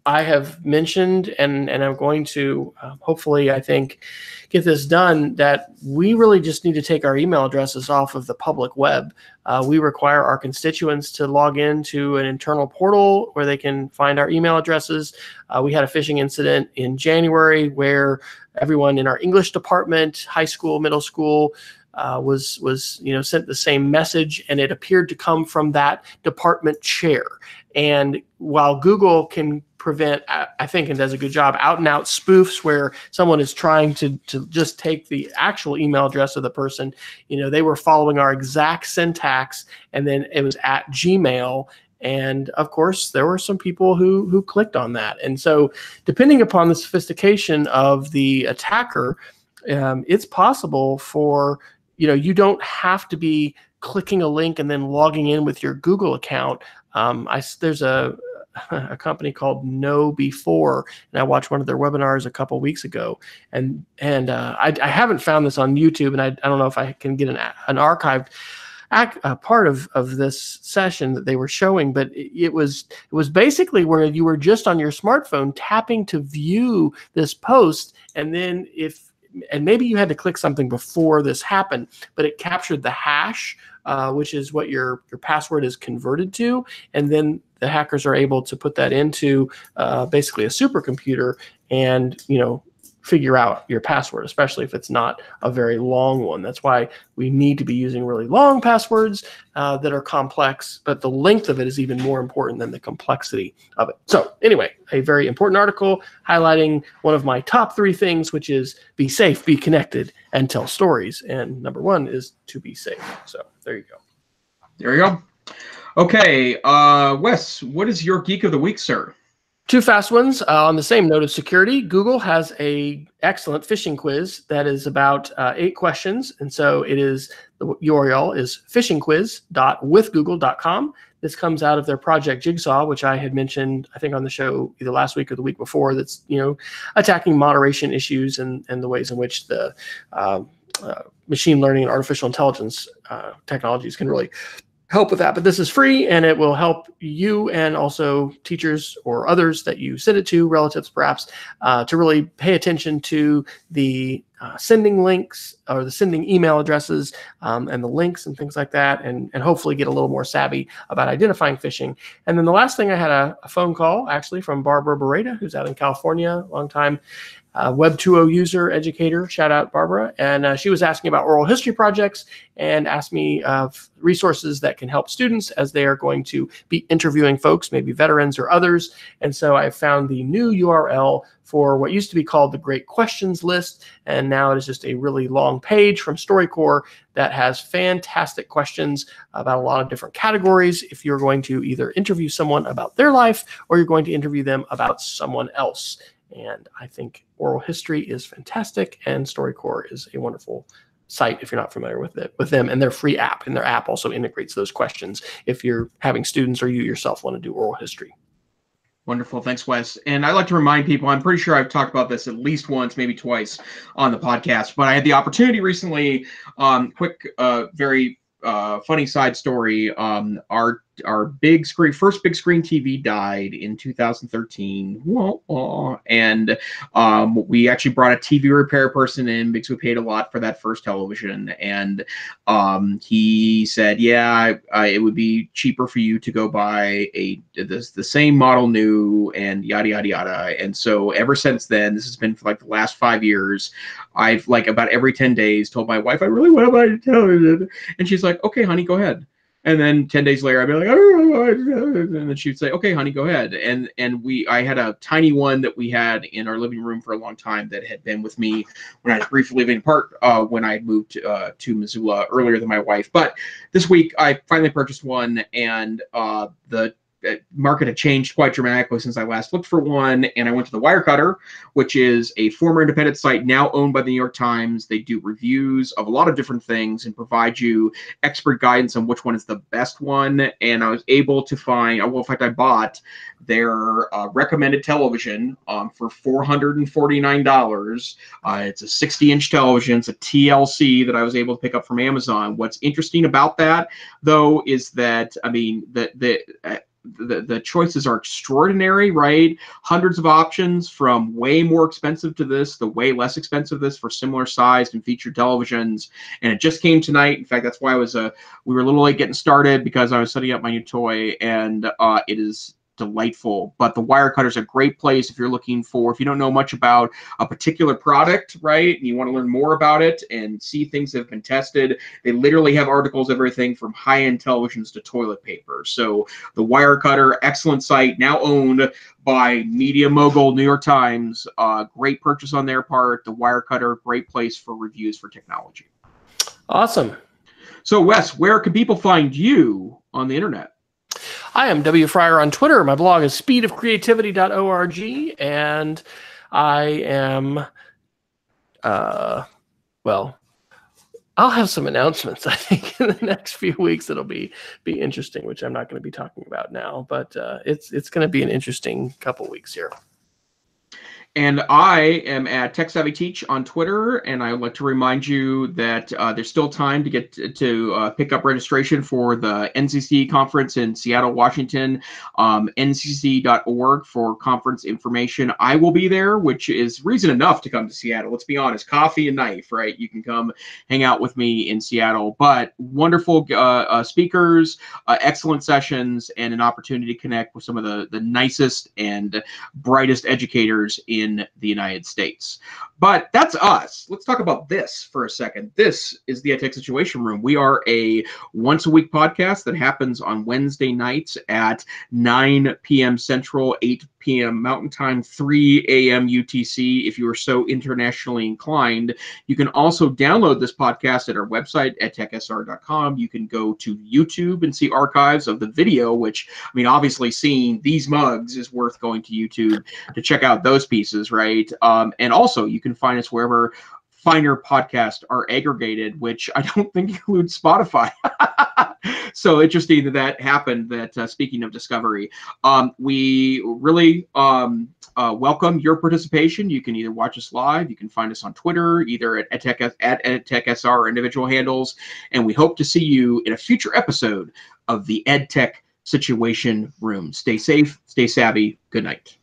I have mentioned, and I'm going to hopefully, I think, get this done, that we really just need to take our email addresses off of the public web. We require our constituents to log into an internal portal where they can find our email addresses. We had a phishing incident in January where everyone in our English department, high school, middle school, was sent the same message, and it appeared to come from that department chair. And while Google can prevent, I think, and does a good job, out and out spoofs where someone is trying to just take the actual email address of the person, they were following our exact syntax, and then it was at Gmail. And of course, there were some people who clicked on that. And so depending upon the sophistication of the attacker, it's possible for, you don't have to be clicking a link and then logging in with your Google account. There's a company called KnowBe4, and I watched one of their webinars a couple weeks ago, and I haven't found this on YouTube, and I don't know if I can get an archived part of this session that they were showing, but it was basically where you were just on your smartphone tapping to view this post, and then maybe you had to click something before this happened, but it captured the hash, which is what your password is converted to, and then the hackers are able to put that into basically a supercomputer and figure out your password, especially if it's not a very long one. That's why we need to be using really long passwords that are complex, but the length of it is even more important than the complexity of it. So anyway, a very important article highlighting one of my top 3 things, which is be safe, be connected, and tell stories. And number 1 is to be safe. So there you go. There you go. Okay, Wes, what is your Geek of the Week, sir? Two fast ones. On the same note of security, Google has a excellent phishing quiz that is about 8 questions. And so the URL is phishingquiz.withgoogle.com. This comes out of their Project Jigsaw, which I had mentioned, I think, on the show either last week or the week before. That's, attacking moderation issues and the ways in which the machine learning and artificial intelligence technologies can really help with that. But this is free, and it will help you and also teachers or others that you send it to, relatives perhaps, to really pay attention to the sending links or the sending email addresses and the links and things like that, and hopefully get a little more savvy about identifying phishing. And then the last thing, I had a phone call actually from Barbara Beretta, who's out in California, long time Web 2.0 user, educator, shout out Barbara. And she was asking about oral history projects and asked me of resources that can help students as they are going to be interviewing folks, maybe veterans or others. And so I found the new URL for what used to be called the Great Questions List. And now it is just a really long page from StoryCorps that has fantastic questions about a lot of different categories if you're going to either interview someone about their life or you're going to interview them about someone else. And I think oral history is fantastic, and StoryCorps is a wonderful site if you're not familiar with them, and their free app. And their app also integrates those questions if you're having students or you yourself want to do oral history. Wonderful. Thanks, Wes. And I'd like to remind people, I'm pretty sure I've talked about this at least once, maybe twice on the podcast, but I had the opportunity recently, very funny side story. Our big screen, first big screen TV died in 2013. And we actually brought a TV repair person in because we paid a lot for that first television. And he said, yeah, it would be cheaper for you to go buy the same model new, and yada, yada, yada. And so ever since then, this has been for like the last 5 years, I've like about every 10 days told my wife, I really want to buy a television. And she's like, okay, honey, go ahead. And then 10 days later, I'd be like, and then she'd say, okay, honey, go ahead. And I had a tiny one that we had in our living room for a long time that had been with me when I was briefly living apart when I moved to Missoula earlier than my wife. But this week, I finally purchased one, and the market had changed quite dramatically since I last looked for one, and I went to the Wirecutter, which is a former independent site now owned by the New York Times. They do reviews of a lot of different things and provide you expert guidance on which one is the best one. And I was able to find, well, in fact, I bought their recommended television for $449. It's a 60-inch television. It's a TLC that I was able to pick up from Amazon. What's interesting about that, though, is that, I mean, the choices are extraordinary, right? Hundreds of options from way more expensive to this, the way less expensive this for similar sized and featured televisions. And it just came tonight. In fact, that's why we were a little late getting started, because I was setting up my new toy, and it is delightful. But the Wirecutter is a great place if you're looking for, if you don't know much about a particular product, right, and you want to learn more about it and see things that have been tested. They literally have articles, everything from high-end televisions to toilet paper. So the Wirecutter, excellent site, now owned by media mogul New York Times. Great purchase on their part. The Wirecutter, great place for reviews for technology. Awesome. So Wes, where can people find you on the internet? I am W. Fryer on Twitter. My blog is speedofcreativity.org, and I am, well, I'll have some announcements, I think, in the next few weeks. It'll be interesting, which I'm not going to be talking about now, but it's going to be an interesting couple weeks here. And I am at Tech Savvy Teach on Twitter, and I would like to remind you that there's still time to get to pick up registration for the NCC conference in Seattle, Washington. NCC.org for conference information. I will be there, which is reason enough to come to Seattle. Let's be honest, coffee and knife, right? You can come hang out with me in Seattle. But wonderful speakers, excellent sessions, and an opportunity to connect with some of the nicest and brightest educators in in the United States. But that's us. Let's talk about this for a second. This is the EdTech Situation Room. We are a once-a-week podcast that happens on Wednesday nights at 9 p.m. Central, 8 p.m. Mountain Time, 3 a.m. UTC. If you are so internationally inclined, you can also download this podcast at our website, edtechsr.com. You can go to YouTube and see archives of the video, which, I mean, obviously seeing these mugs is worth going to YouTube to check out those pieces, right? And also, you can find us wherever finer podcasts are aggregated, which I don't think includes Spotify. So interesting that that happened. That speaking of discovery, we really welcome your participation. You can either watch us live, you can find us on Twitter, either at EdTechSR or individual handles, and we hope to see you in a future episode of the EdTech Situation Room. Stay safe, stay savvy. Good night.